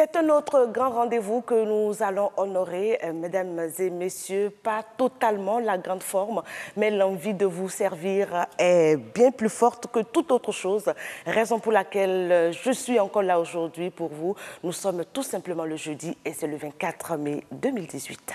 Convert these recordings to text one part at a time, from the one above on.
C'est un autre grand rendez-vous que nous allons honorer, mesdames et messieurs, pas totalement la grande forme, mais l'envie de vous servir est bien plus forte que toute autre chose, raison pour laquelle je suis encore là aujourd'hui pour vous. Nous sommes tout simplement le jeudi et c'est le 24 mai 2018.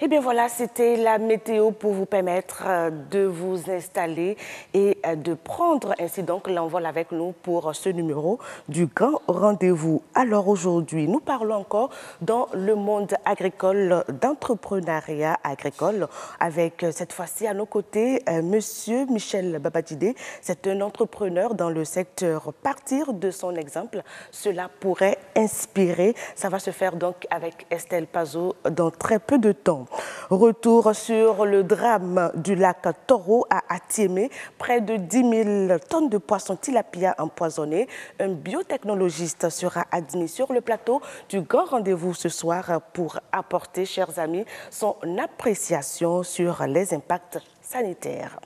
Eh bien voilà, c'était la météo pour vous permettre de vous installer et de prendre ainsi donc l'envol avec nous pour ce numéro du grand rendez-vous. Alors aujourd'hui, nous parlons encore dans le monde agricole, d'entrepreneuriat agricole, avec cette fois-ci à nos côtés Monsieur Michel Babadjidé. C'est un entrepreneur dans le secteur. Partir de son exemple, cela pourrait inspirer. Ça va se faire donc avec Estelle Pazot dans très peu de temps. Retour sur le drame du lac Toro à Atiémé. Près de 10 000 tonnes de poissons tilapia empoisonnés. Un biotechnologiste sera admis sur le plateau du grand rendez-vous ce soir pour apporter, chers amis, son appréciation sur les impacts sanitaires.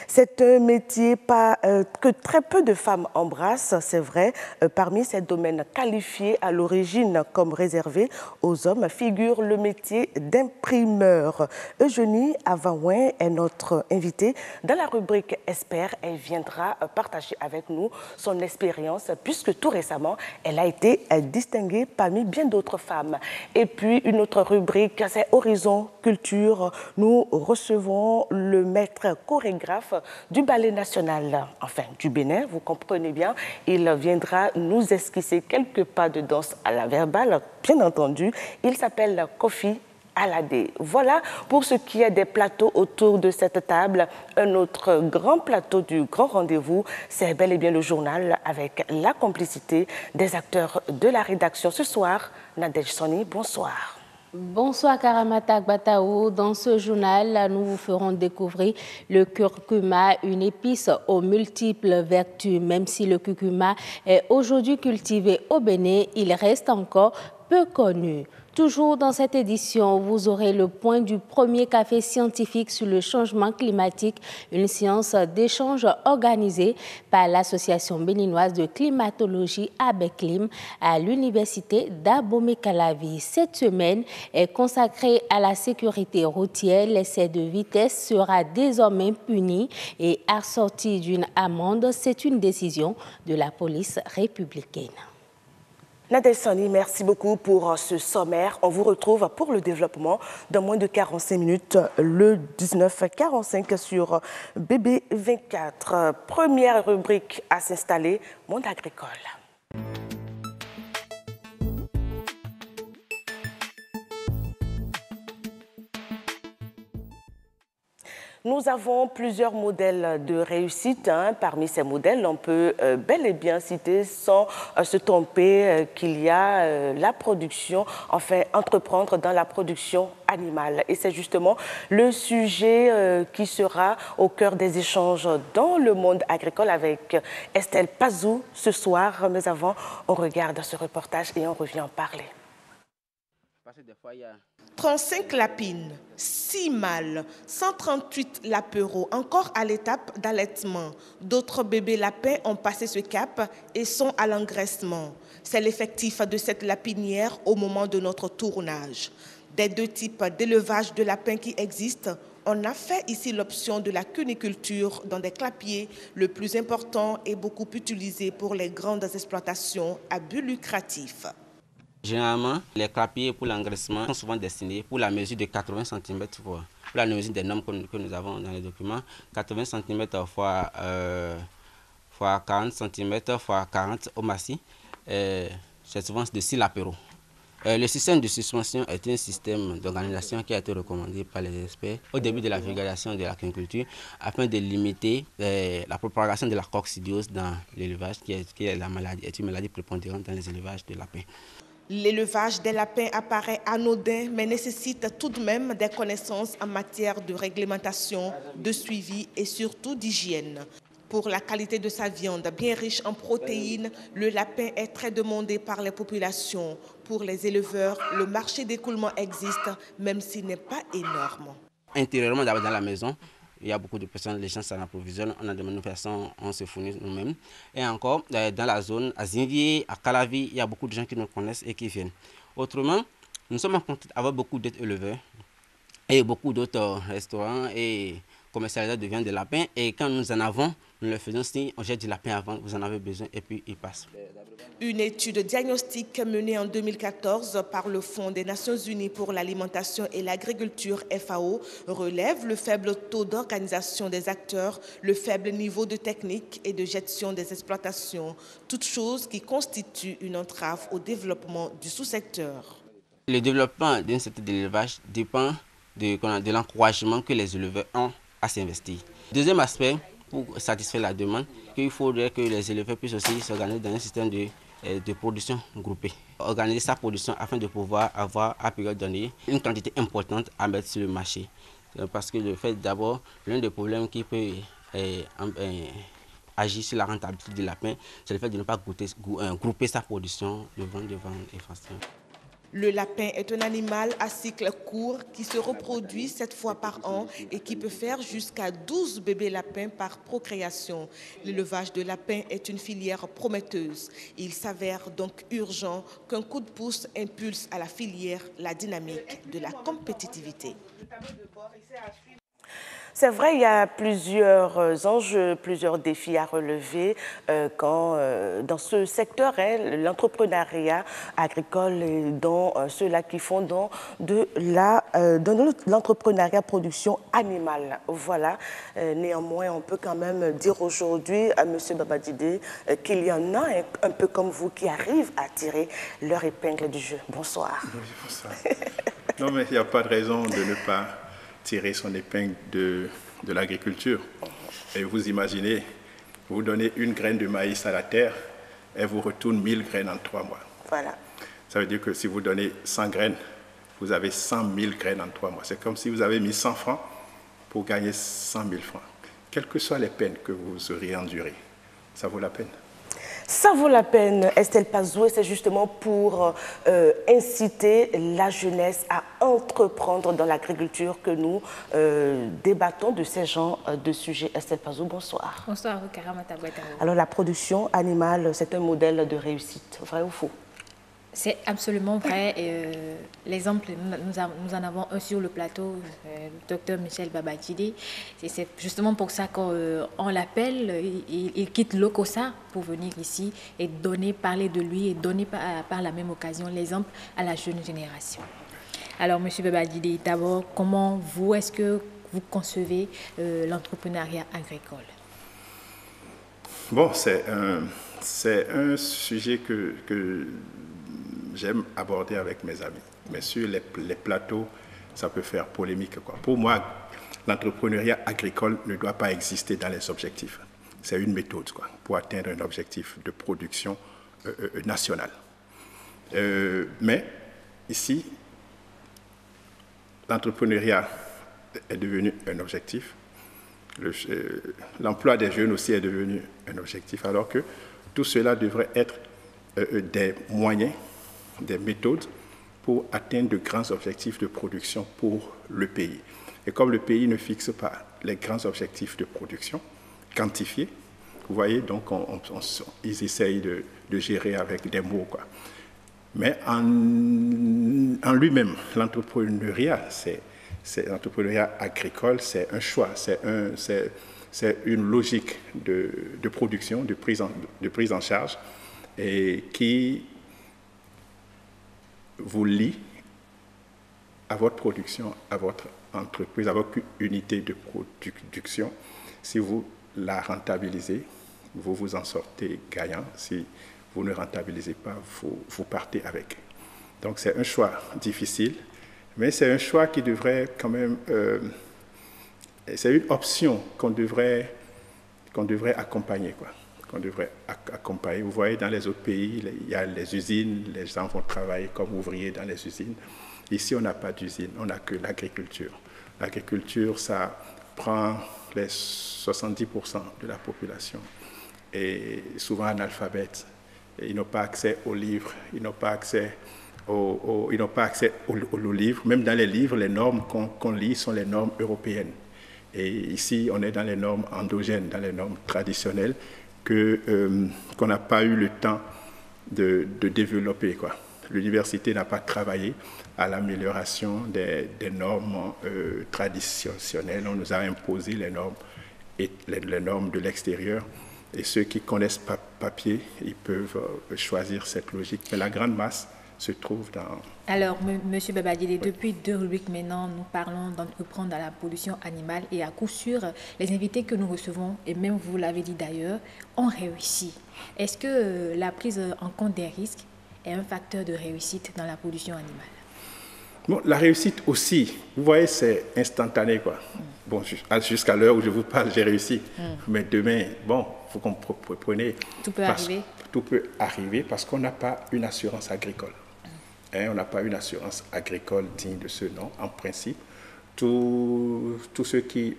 C'est un métier que très peu de femmes embrassent, c'est vrai. Parmi ces domaines qualifiés à l'origine comme réservés aux hommes figure le métier d'imprimeur. Eugénie Avawin est notre invitée. Dans la rubrique Expert, elle viendra partager avec nous son expérience puisque tout récemment, elle a été distinguée parmi bien d'autres femmes. Et puis une autre rubrique, c'est Horizon Culture. Nous recevons le maître chorégraphe du Ballet national, enfin du Bénin, vous comprenez bien. Il viendra nous esquisser quelques pas de danse à la verbale, bien entendu. Il s'appelle Kofi Aladé. Voilà pour ce qui est des plateaux autour de cette table. Un autre grand plateau du grand rendez-vous, c'est bel et bien le journal avec la complicité des acteurs de la rédaction. Ce soir, Nadège Soni, bonsoir. Bonsoir Karamata Bataou. Dans ce journal, nous vous ferons découvrir le curcuma, une épice aux multiples vertus. Même si le curcuma est aujourd'hui cultivé au Bénin, il reste encore peu connu. Toujours dans cette édition, vous aurez le point du premier café scientifique sur le changement climatique, une séance d'échange organisée par l'Association béninoise de climatologie ABECLIM à l'Université d'Abomey-Calavi. Cette semaine est consacrée à la sécurité routière. L'excès de vitesse sera désormais puni et assorti d'une amende. C'est une décision de la police républicaine. Nadège Soni, merci beaucoup pour ce sommaire. On vous retrouve pour le développement dans moins de 45 minutes, le 19h45 sur BB24. Première rubrique à s'installer, monde agricole. Nous avons plusieurs modèles de réussite. Parmi ces modèles, on peut bel et bien citer sans se tromper qu'il y a la production, enfin entreprendre dans la production animale. Et c'est justement le sujet qui sera au cœur des échanges dans le monde agricole avec Estelle Pazou ce soir. Mais avant, on regarde ce reportage et on revient en parler. 35 lapines, 6 mâles, 138 lapereaux, encore à l'étape d'allaitement. D'autres bébés lapins ont passé ce cap et sont à l'engraissement. C'est l'effectif de cette lapinière au moment de notre tournage. Des deux types d'élevage de lapins qui existent, on a fait ici l'option de la cuniculture dans des clapiers. Le plus important est beaucoup utilisé pour les grandes exploitations à but lucratif. Généralement, les clapiers pour l'engraissement sont souvent destinés pour la mesure de 80 cm pour la mesure des normes que nous avons dans les documents. 80 cm fois 40 cm fois 40 au massif. C'est souvent de 6 latéraux. Le système de suspension est un système d'organisation qui a été recommandé par les experts au début de la vulgarisation de l'agriculture afin de limiter la propagation de la coccidiose dans l'élevage, qui est une maladie prépondérante dans les élevages de lapins. L'élevage des lapins apparaît anodin, mais nécessite tout de même des connaissances en matière de réglementation, de suivi et surtout d'hygiène. Pour la qualité de sa viande, bien riche en protéines, le lapin est très demandé par les populations. Pour les éleveurs, le marché d'écoulement existe, même s'il n'est pas énorme. Intérieurement, dans la maison, il y a beaucoup de personnes, les gens s'en approvisionnent, on a de manifestations, on se fournit nous-mêmes. Et encore, dans la zone, à Zinvier, à Calavi, il y a beaucoup de gens qui nous connaissent et qui viennent. Autrement, nous sommes en contact avec beaucoup d'autres éleveurs et beaucoup d'autres restaurants et commercialisateurs de viande de lapin. Et quand nous en avons, nous le faisons si on jette du lapin avant, vous en avez besoin et puis il passe. Une étude diagnostique menée en 2014 par le Fonds des Nations Unies pour l'alimentation et l'agriculture FAO relève le faible taux d'organisation des acteurs, le faible niveau de technique et de gestion des exploitations, toutes choses qui constituent une entrave au développement du sous-secteur. Le développement d'un secteur d'élevage dépend de l'encouragement que les éleveurs ont à s'investir. Deuxième aspect, pour satisfaire la demande, qu'il faudrait que les éleveurs puissent aussi s'organiser dans un système de production groupée. Organiser sa production afin de pouvoir avoir à période donnée une quantité importante à mettre sur le marché. Parce que le fait d'abord, l'un des problèmes qui peut agir sur la rentabilité du lapin, c'est le fait de ne pas grouper sa production de vente et façon. Le lapin est un animal à cycle court qui se reproduit 7 fois par an et qui peut faire jusqu'à 12 bébés lapins par procréation. L'élevage de lapins est une filière prometteuse. Il s'avère donc urgent qu'un coup de pouce impulse à la filière la dynamique de la compétitivité. C'est vrai, il y a plusieurs enjeux, plusieurs défis à relever dans ce secteur, l'entrepreneuriat agricole et dans ceux-là qui font dans l'entrepreneuriat production animale. Voilà. Néanmoins, on peut quand même dire aujourd'hui à M. Babadjidé qu'il y en a un peu comme vous qui arrivent à tirer leur épingle du jeu. Bonsoir. Oui, bonsoir. Non, mais il n'y a pas de raison de ne pas tirer son épingle de l'agriculture. Et vous imaginez, vous donnez une graine de maïs à la terre, elle vous retourne 1000 graines en 3 mois. Voilà. Ça veut dire que si vous donnez 100 graines, vous avez 100 000 graines en 3 mois. C'est comme si vous avez mis 100 francs pour gagner 100 000 francs. Quelles que soient les peines que vous auriez endurées, ça vaut la peine. Ça vaut la peine, Estelle Pazou, et c'est justement pour inciter la jeunesse à entreprendre dans l'agriculture que nous débattons de ces genres de sujets. Estelle Pazou, bonsoir. Bonsoir, Karamata Bataou. Alors, la production animale, c'est un modèle de réussite, vrai ou faux? C'est absolument vrai. L'exemple, nous en avons un sur le plateau, le docteur Michel Babadjidé. C'est justement pour ça qu'on l'appelle. Il quitte l'OCOSA pour venir ici et parler de lui et donner par la même occasion l'exemple à la jeune génération. Alors, M. Babadjidé, d'abord, comment est-ce que vous concevez l'entrepreneuriat agricole? Bon, c'est un sujet que j'aime aborder avec mes amis. Mais sur les plateaux, ça peut faire polémique, quoi. Pour moi, l'entrepreneuriat agricole ne doit pas exister dans les objectifs. C'est une méthode quoi, pour atteindre un objectif de production nationale. Mais ici, l'entrepreneuriat est devenu un objectif. L'emploi des jeunes aussi est devenu un objectif, alors que tout cela devrait être des moyens, des méthodes pour atteindre de grands objectifs de production pour le pays. Et comme le pays ne fixe pas les grands objectifs de production quantifiés, vous voyez, donc ils essayent de gérer avec des mots, quoi. Mais en lui-même, l'entrepreneuriat, l'entrepreneuriat agricole, c'est un choix, c'est une logique de production, de prise en charge, et qui vous lie à votre production, à votre entreprise, à votre unité de production. Si vous la rentabilisez, vous vous en sortez gagnant. Si vous ne rentabilisez pas, vous partez avec. Donc c'est un choix difficile, mais c'est un choix qui devrait quand même... c'est une option qu'on devrait accompagner, quoi. Qu'on devrait accompagner. Vous voyez, dans les autres pays, il y a les usines, les gens vont travailler comme ouvriers dans les usines. Ici, on n'a pas d'usine, on n'a que l'agriculture. L'agriculture, ça prend les 70% de la population, et souvent analphabètes. Et ils n'ont pas accès aux livres, ils n'ont pas accès aux livres. Même dans les livres, les normes qu'on lit sont les normes européennes. Et ici, on est dans les normes endogènes, dans les normes traditionnelles qu'on n'a pas eu le temps de développer, quoi. L'université n'a pas travaillé à l'amélioration des normes traditionnelles. On nous a imposé les normes de l'extérieur. Et ceux qui connaissent papier, ils peuvent choisir cette logique. Mais la grande masse se trouve dans... Alors, M. Babadjidé, depuis 2 rubriques maintenant, nous parlons d'entreprendre dans la pollution animale, et à coup sûr, les invités que nous recevons, et même vous l'avez dit d'ailleurs, ont réussi. Est-ce que la prise en compte des risques est un facteur de réussite dans la pollution animale? Bon, la réussite aussi, vous voyez, c'est instantané, quoi. Bon, jusqu'à l'heure où je vous parle, j'ai réussi. Mais demain, bon, il faut qu'on prenne... Tout peut arriver. Tout peut arriver parce qu'on n'a pas une assurance agricole. On n'a pas une assurance agricole digne de ce nom, en principe. Tous ceux qui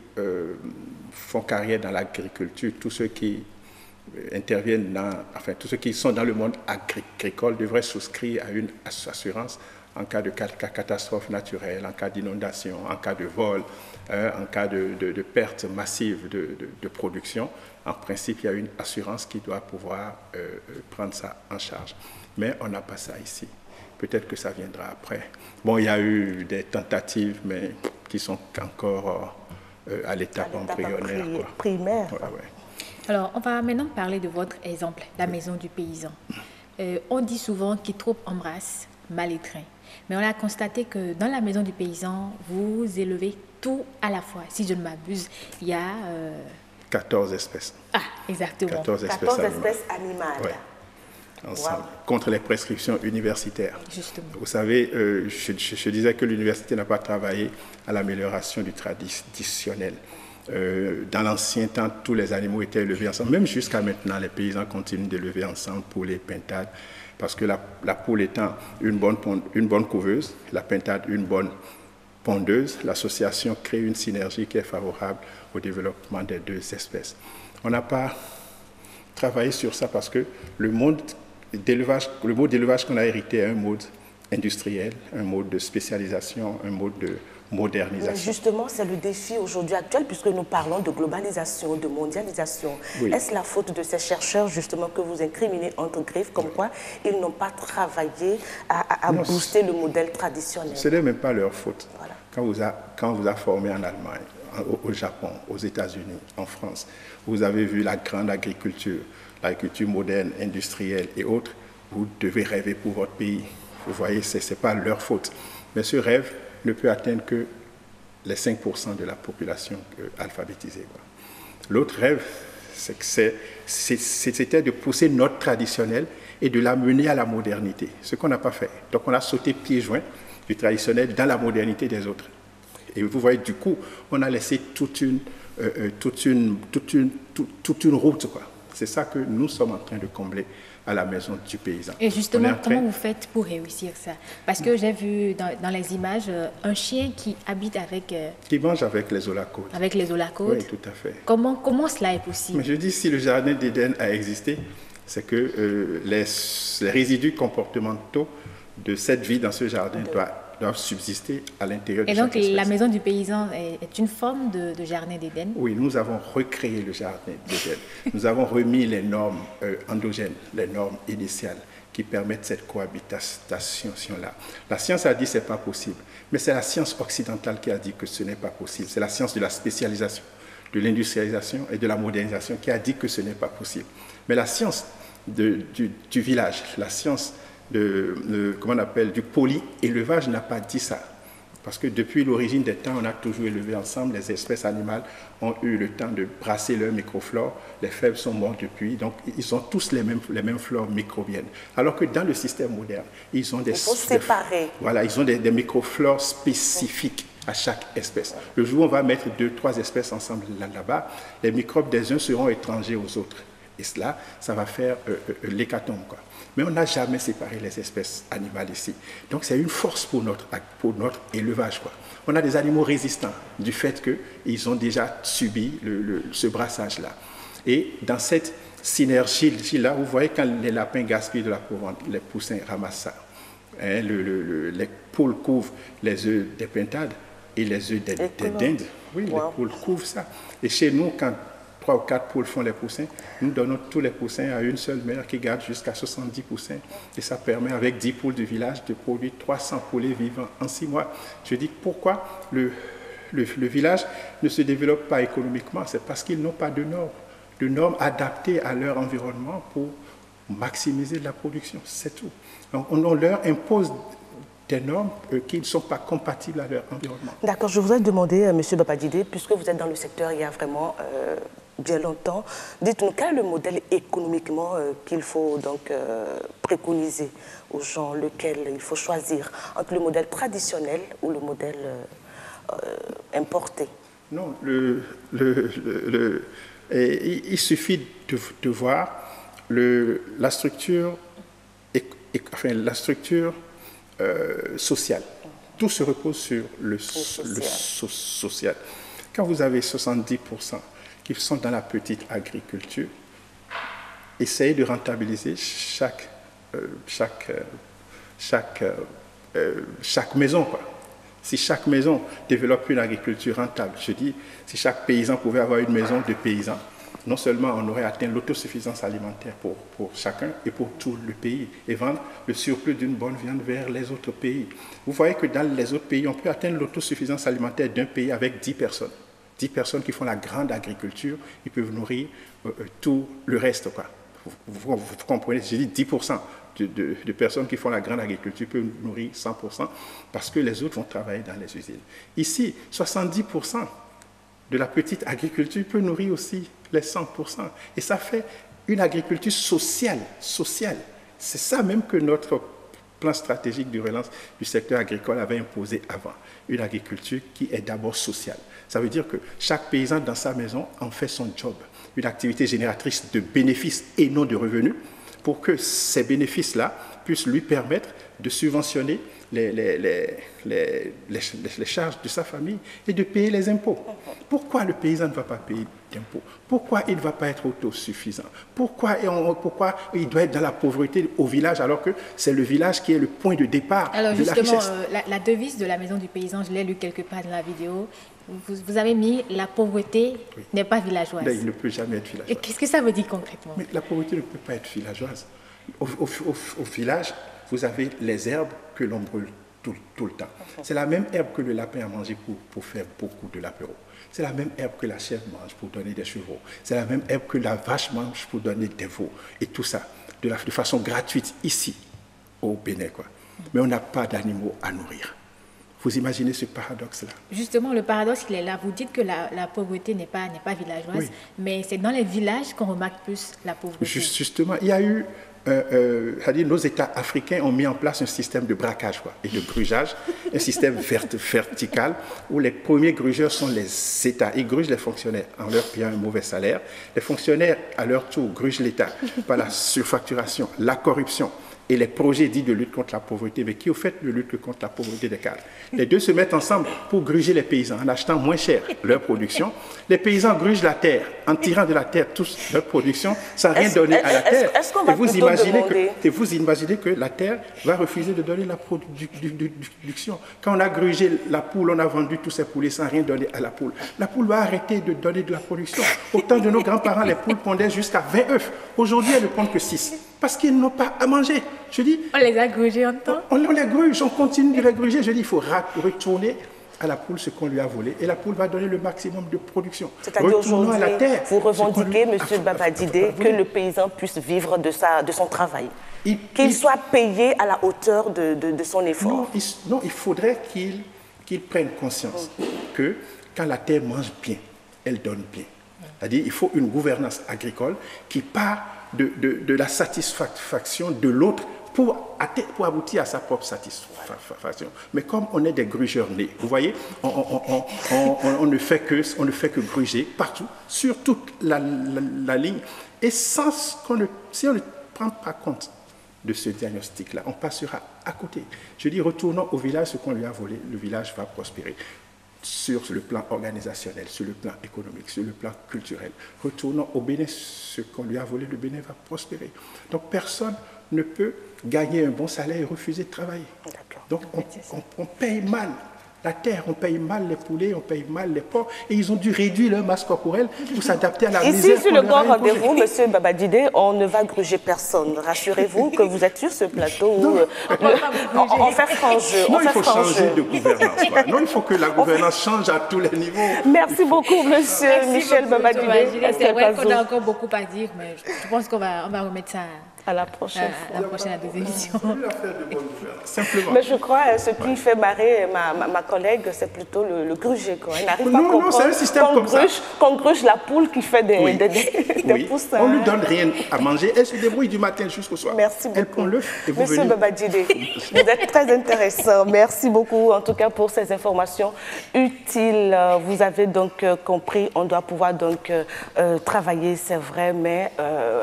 font carrière dans l'agriculture, tous ceux qui interviennent tous ceux qui sont dans le monde agricole devraient souscrire à une assurance en cas de catastrophe naturelle, en cas d'inondation, en cas de vol, en cas de perte massive de production. En principe, il y a une assurance qui doit pouvoir prendre ça en charge. Mais on n'a pas ça ici. Peut-être que ça viendra après. Bon, il y a eu des tentatives, mais qui sont encore à l'étape embryonnaire, quoi. Primaire. Ouais, ouais. Alors, on va maintenant parler de votre exemple, la maison du paysan. On dit souvent qui trop embrasse, mal étreint. Mais on a constaté que dans la maison du paysan, vous élevez tout à la fois. Si je ne m'abuse, il y a... 14 espèces. Ah, exactement. 14 espèces animales. Ouais. Ensemble, contre les prescriptions universitaires. Justement. Vous savez, je disais que l'université n'a pas travaillé à l'amélioration du traditionnel. Dans l'ancien temps, tous les animaux étaient élevés ensemble. Même jusqu'à maintenant, les paysans continuent d'élever ensemble poulets, pintades, parce que la poule étant une bonne couveuse, la pintade une bonne pondeuse, l'association crée une synergie qui est favorable au développement des deux espèces. On n'a pas travaillé sur ça parce que le mode d'élevage qu'on a hérité est un mode industriel, un mode de spécialisation, un mode de modernisation. Mais justement, c'est le défi aujourd'hui actuel puisque nous parlons de globalisation, de mondialisation. Oui. Est-ce la faute de ces chercheurs justement que vous incriminez entre griffes comme quoi ils n'ont pas travaillé à booster le modèle traditionnel? Ce n'est même pas leur faute. Voilà. Quand vous a formé en Allemagne, au Japon, aux États-Unis, en France, vous avez vu la grande agriculture, l'agriculture moderne, industrielle et autres, vous devez rêver pour votre pays. Vous voyez, ce n'est pas leur faute. Mais ce rêve ne peut atteindre que les 5% de la population alphabétisée. L'autre rêve, c'était de pousser notre traditionnel et de l'amener à la modernité, ce qu'on n'a pas fait. Donc on a sauté pieds joints du traditionnel dans la modernité des autres. Et vous voyez, du coup, on a laissé toute une route, quoi. C'est ça que nous sommes en train de combler à la maison du paysan. Et justement, comment vous faites pour réussir ça? Parce que j'ai vu dans les images un chien qui habite avec... qui mange avec les holacaudes. Avec les holacaudes. Oui, tout à fait. Comment cela est possible? Mais je dis, si le jardin d'Éden a existé, c'est que les résidus comportementaux de cette vie dans ce jardin doivent subsister à l'intérieur de chaque espèce. Et donc, la maison du paysan est une forme de jardin d'Éden? Oui, nous avons recréé le jardin d'Éden. Nous avons remis les normes endogènes, les normes initiales qui permettent cette cohabitation-là. La science a dit que ce n'est pas possible, mais c'est la science occidentale qui a dit que ce n'est pas possible. C'est la science de la spécialisation, de l'industrialisation et de la modernisation qui a dit que ce n'est pas possible. Mais la science du village, la science comment on appelle, du polyélevage n'a pas dit ça. Parce que depuis l'origine des temps, on a toujours élevé ensemble. Les espèces animales ont eu le temps de brasser leur microflore. Les faibles sont morts depuis. Donc, ils ont tous les mêmes flores microbiennes. Alors que dans le système moderne, ils ont des... Il faut séparer. Voilà, ils ont des microflores spécifiques à chaque espèce. Le jour où on va mettre 2-3 espèces ensemble là-bas, les microbes des uns seront étrangers aux autres. Et cela, ça va faire l'hécatombe, quoi. Mais on n'a jamais séparé les espèces animales ici. Donc c'est une force pour notre élevage, quoi. On a des animaux résistants du fait qu'ils ont déjà subi ce brassage-là. Et dans cette synergie-là, vous voyez quand les lapins gaspillent de la provende, les poussins ramassent ça. Hein, les poules couvrent les œufs des pintades et les œufs des dindes. Oui, wow. Les poules couvrent ça. Et chez nous, quand 3 ou 4 poules font les poussins, nous donnons tous les poussins à une seule mère qui garde jusqu'à 70 poussins. Et ça permet, avec 10 poules du village, de produire 300 poulets vivants en 6 mois. Je dis pourquoi le village ne se développe pas économiquement. C'est parce qu'ils n'ont pas de normes adaptées à leur environnement pour maximiser la production. C'est tout. Donc, on leur impose des normes qui ne sont pas compatibles à leur environnement. D'accord, je voudrais demander, M. Babadjidé, puisque vous êtes dans le secteur il y a vraiment bien longtemps, dites-nous quel est le modèle économiquement qu'il faut donc préconiser aux gens, lequel il faut choisir, entre le modèle traditionnel ou le modèle importé? Non, il suffit de voir la structure social. Tout se repose sur le social. Quand vous avez 70% qui sont dans la petite agriculture, essayez de rentabiliser chaque maison, quoi. Si chaque maison développe une agriculture rentable, je dis, si chaque paysan pouvait avoir une maison de paysans, non seulement on aurait atteint l'autosuffisance alimentaire pour chacun et pour tout le pays, et vendre le surplus d'une bonne viande vers les autres pays. Vous voyez que dans les autres pays, on peut atteindre l'autosuffisance alimentaire d'un pays avec 10 personnes. 10 personnes qui font la grande agriculture, ils peuvent nourrir tout le reste, quoi. Vous comprenez, j'ai dit 10% de personnes qui font la grande agriculture peuvent nourrir 100% parce que les autres vont travailler dans les usines. Ici, 70% de la petite agriculture peut nourrir aussi les 100%. Et ça fait une agriculture sociale. C'est ça même que notre plan stratégique de relance du secteur agricole avait imposé avant. Une agriculture qui est d'abord sociale. Ça veut dire que chaque paysan dans sa maison en fait son job. Une activité génératrice de bénéfices et non de revenus, pour que ces bénéfices-là puissent lui permettre de subventionner les charges de sa famille et de payer les impôts. Pourquoi le paysan ne va pas payer d'impôts? Pourquoi il ne va pas être autosuffisant? Pourquoi il doit être dans la pauvreté au village alors que c'est le village qui est le point de départ de la richesse? Alors justement, la devise de la maison du paysan, je l'ai lu quelque part dans la vidéo, vous avez mis « la pauvreté n'est pas villageoise ». Il ne peut jamais être villageois. Et qu'est-ce que ça veut dire concrètement? Mais la pauvreté ne peut pas être villageoise. Au village, vous avez les herbes que l'on brûle tout le temps. C'est la même herbe que le lapin a mangé pour faire beaucoup de l'apéro. C'est la même herbe que la chèvre mange pour donner des chevaux. C'est la même herbe que la vache mange pour donner des veaux. Et tout ça, de façon gratuite, ici, au Bénin, quoi. Mais on n'a pas d'animaux à nourrir. Vous imaginez ce paradoxe-là? Justement, le paradoxe, il est là. Vous dites que la pauvreté n'est pas villageoise, oui. Mais c'est dans les villages qu'on remarque plus la pauvreté. Justement, il y a eu... nos États africains ont mis en place un système de braquage et de grugeage, un système vertical où les premiers grugeurs sont les États. Ils grugent les fonctionnaires en leur payant un mauvais salaire. Les fonctionnaires, à leur tour, grugent l'État par la surfacturation, la corruption et les projets dits de lutte contre la pauvreté, mais qui au fait de lutte contre la pauvreté des cadres. Les deux se mettent ensemble pour gruger les paysans en achetant moins cher leur production. Les paysans grugent la terre en tirant de la terre toute leur production sans rien donner à la terre. Et vous imaginez que la terre va refuser de donner la production. Quand on a grugé la poule, on a vendu tous ces poulets sans rien donner à la poule. La poule va arrêter de donner de la production. Au temps de nos grands-parents, les poules pondaient jusqu'à 20 œufs. Aujourd'hui, elles ne pondent que 6. Parce qu'ils n'ont pas à manger. Je dis, on les a grugés en temps. On les gruge, on continue de les gruger. Je dis, il faut retourner à la poule ce qu'on lui a volé et la poule va donner le maximum de production. C'est-à-dire aujourd'hui, vous revendiquez, M. Babadjidé, que le paysan puisse vivre de son travail, qu'il soit payé à la hauteur de son effort. Non, il faudrait qu'il prenne conscience que quand la terre mange bien, elle donne bien. C'est-à-dire qu'il faut une gouvernance agricole qui part de la satisfaction de l'autre pour aboutir à sa propre satisfaction. Mais comme on est des grugeurs nés, vous voyez, on ne fait que gruger partout, sur toute la ligne. Et si on ne prend pas compte de ce diagnostic-là, on passera à côté. Je dis, retournons au village ce qu'on lui a volé, le village va prospérer. Sur le plan organisationnel, sur le plan économique, sur le plan culturel. Retournons au Bénin, ce qu'on lui a volé, le Bénin va prospérer. Donc personne ne peut gagner un bon salaire et refuser de travailler. Donc on paye mal la terre, on paye mal les poulets, on paye mal les porcs, et ils ont dû réduire leur masse corporelle pour s'adapter à la misère. Ici, sur le grand rendez-vous, M. Babadjidé, on ne va gruger personne. Rassurez-vous que vous êtes sur ce plateau où on fait franc jeu. Non, il faut changer de gouvernance. Non, il faut que la gouvernance change à tous les niveaux. Merci beaucoup, M. Michel Babadjidé. C'est vrai qu'on a encore beaucoup à dire, mais je pense qu'on va remettre ça à la prochaine fois. À la prochaine émission. Simplement. Mais je crois ce qui fait marrer ma collègue, c'est plutôt le gruger. Elle n'arrive pas à comprendre c'est un système comme ça. Qu'on gruge la poule qui fait des poussins. On ne lui donne rien à manger. Elle se débrouille du matin jusqu'au soir. Merci beaucoup. Elle prend l'œuf et vous Monsieur Babadjidé, vous êtes très intéressant. Merci beaucoup, en tout cas, pour ces informations utiles. Vous avez donc compris, on doit pouvoir donc travailler, c'est vrai, mais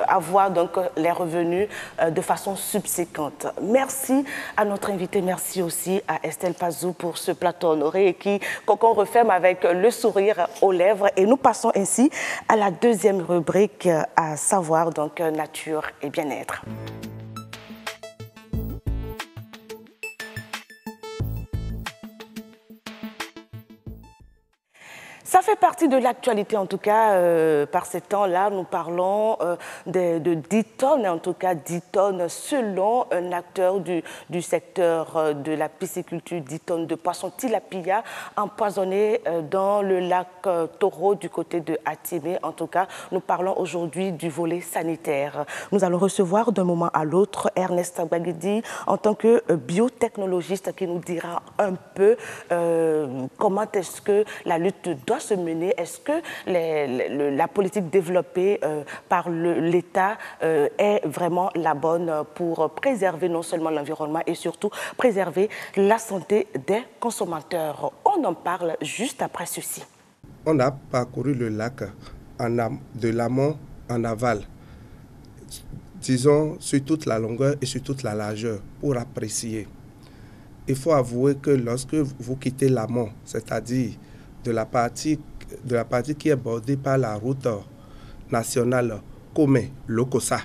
avoir donc les revenus de façon subséquente. Merci à notre invité, merci aussi à Estelle Pazou pour ce plateau honoré qu'on referme avec le sourire aux lèvres. Et nous passons ainsi à la deuxième rubrique, à savoir donc nature et bien-être. Ça fait partie de l'actualité, en tout cas, par ces temps-là. Nous parlons de 10 tonnes, en tout cas 10 tonnes, selon un acteur du secteur de la pisciculture, 10 tonnes de poissons tilapia empoisonnés dans le lac Toro du côté de Atimé. En tout cas, nous parlons aujourd'hui du volet sanitaire. Nous allons recevoir d'un moment à l'autre Ernest Gbagidi en tant que biotechnologiste qui nous dira un peu comment est-ce que la lutte doit se mener. Est-ce que la politique développée par l'État est vraiment la bonne pour préserver non seulement l'environnement et surtout préserver la santé des consommateurs? On en parle juste après ceci. On a parcouru le lac de l'amont en aval, disons sur toute la longueur et sur toute la largeur, pour apprécier. Il faut avouer que lorsque vous quittez l'amont, c'est-à-dire de la partie qui est bordée par la route nationale Komé-Lokossa,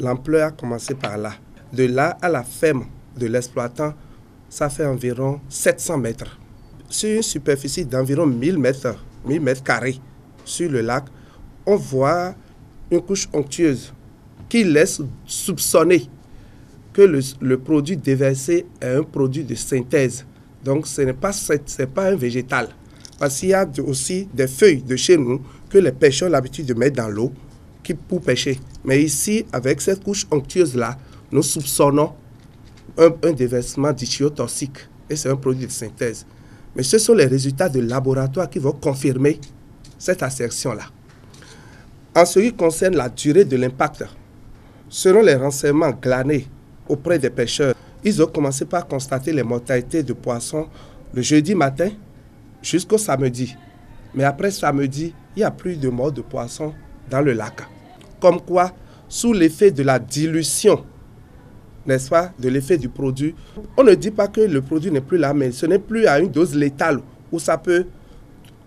l'ampleur a commencé par là. De là à la ferme de l'exploitant, ça fait environ 700 mètres. Sur une superficie d'environ 1000 mètres carrés sur le lac, on voit une couche onctueuse qui laisse soupçonner que le produit déversé est un produit de synthèse. Donc ce n'est pas un végétal. Parce qu'il y a aussi des feuilles de chez nous que les pêcheurs ont l'habitude de mettre dans l'eau pour pêcher. Mais ici, avec cette couche onctueuse-là, nous soupçonnons un déversement d'ishiotoxique et c'est un produit de synthèse. Mais ce sont les résultats de laboratoire qui vont confirmer cette assertion-là. En ce qui concerne la durée de l'impact, selon les renseignements glanés auprès des pêcheurs, ils ont commencé par constater les mortalités de poissons le jeudi matin jusqu'au samedi. Mais après samedi, il n'y a plus de morts de poissons dans le lac. Comme quoi, sous l'effet de la dilution, n'est-ce pas, de l'effet du produit, on ne dit pas que le produit n'est plus là, mais ce n'est plus à une dose létale où ça peut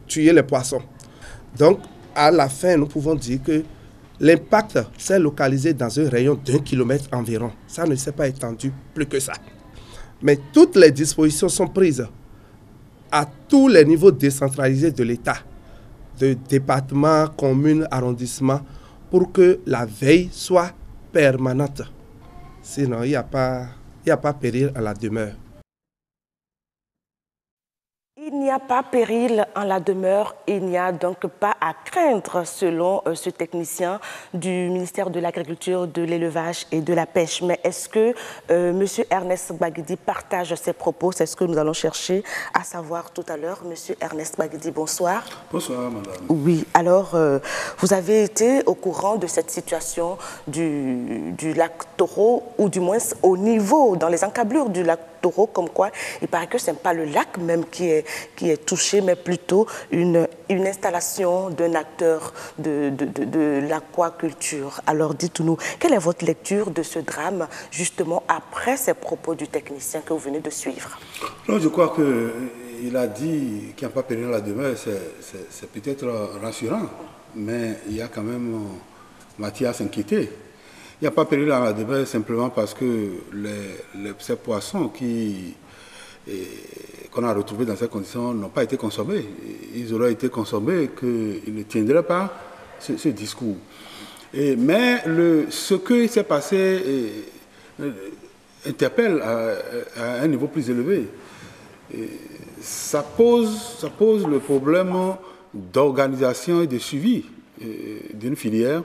tuer les poissons. Donc, à la fin, nous pouvons dire que l'impact s'est localisé dans un rayon d'1 kilomètre environ. Ça ne s'est pas étendu plus que ça. Mais toutes les dispositions sont prises à tous les niveaux décentralisés de l'État, de département, commune, arrondissement, pour que la veille soit permanente. Sinon, il n'y a pas péril à la demeure. Il n'y a pas péril en la demeure, il n'y a donc pas à craindre selon ce technicien du ministère de l'Agriculture, de l'Élevage et de la Pêche. Mais est-ce que M. Ernest Gbagidi partage ces propos? C'est ce que nous allons chercher à savoir tout à l'heure. M. Ernest Gbagidi, bonsoir. Bonsoir, madame. Oui, alors vous avez été au courant de cette situation du lac Toro, ou du moins au niveau, dans les encablures du lac Toro, comme quoi il paraît que ce n'est pas le lac même qui est touché, mais plutôt une installation d'un acteur de l'aquaculture. Alors dites-nous, quelle est votre lecture de ce drame, justement après ces propos du technicien que vous venez de suivre? Non, je crois qu'il a dit qu'il n'y a pas péril à la demeure, c'est peut-être rassurant, mais il y a quand même matière à s'inquiéter. Il n'y a pas péril à la demeure simplement parce que ces poissons qu'on a retrouvés dans ces conditions n'ont pas été consommés. Ils auraient été consommés qu'ils ne tiendraient pas ce discours. Mais ce qui s'est passé interpelle à un niveau plus élevé. Ça pose le problème d'organisation et de suivi d'une filière.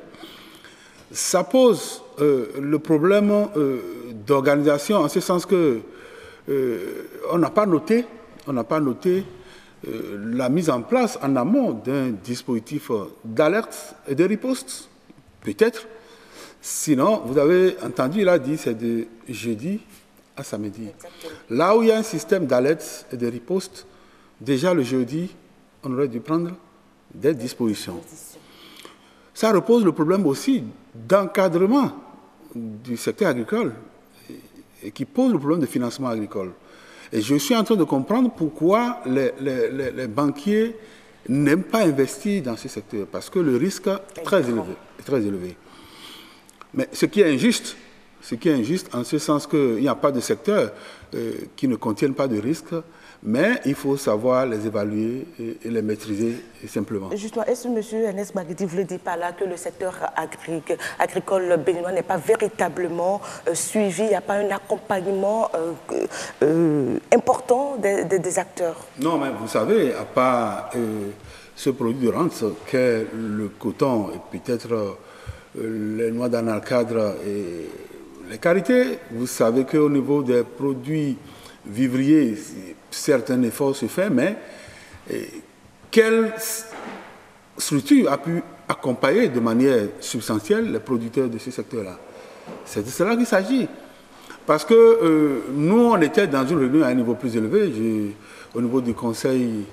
Ça pose le problème d'organisation en ce sens que on n'a pas noté la mise en place en amont d'un dispositif d'alerte et de riposte. Peut-être. Sinon, vous avez entendu, il a dit, c'est de jeudi à samedi. Exactement. Là où il y a un système d'alerte et de riposte, déjà le jeudi, on aurait dû prendre des dispositions. Ça repose le problème aussi d'encadrement du secteur agricole et qui pose le problème de financement agricole. Et je suis en train de comprendre pourquoi les banquiers n'aiment pas investir dans ce secteur, parce que le risque est très élevé. Mais ce qui est injuste en ce sens qu'il n'y a pas de secteur qui ne contienne pas de risques, mais il faut savoir les évaluer et les maîtriser simplement. Justement, est-ce que M. Ernest Gbagidi voulait dire par là que le secteur agricole béninois n'est pas véritablement suivi, il n'y a pas un accompagnement important des acteurs? Non, mais vous savez, à part ce produit de rente qu'est le coton et peut-être les noix d'analcadre et les qualités, vous savez qu'au niveau des produits vivriers, certains efforts se font, mais quelle structure a pu accompagner de manière substantielle les producteurs de ce secteur-là? C'est de cela qu'il s'agit. Parce que nous, on était dans une réunion à un niveau plus élevé, au niveau du conseil,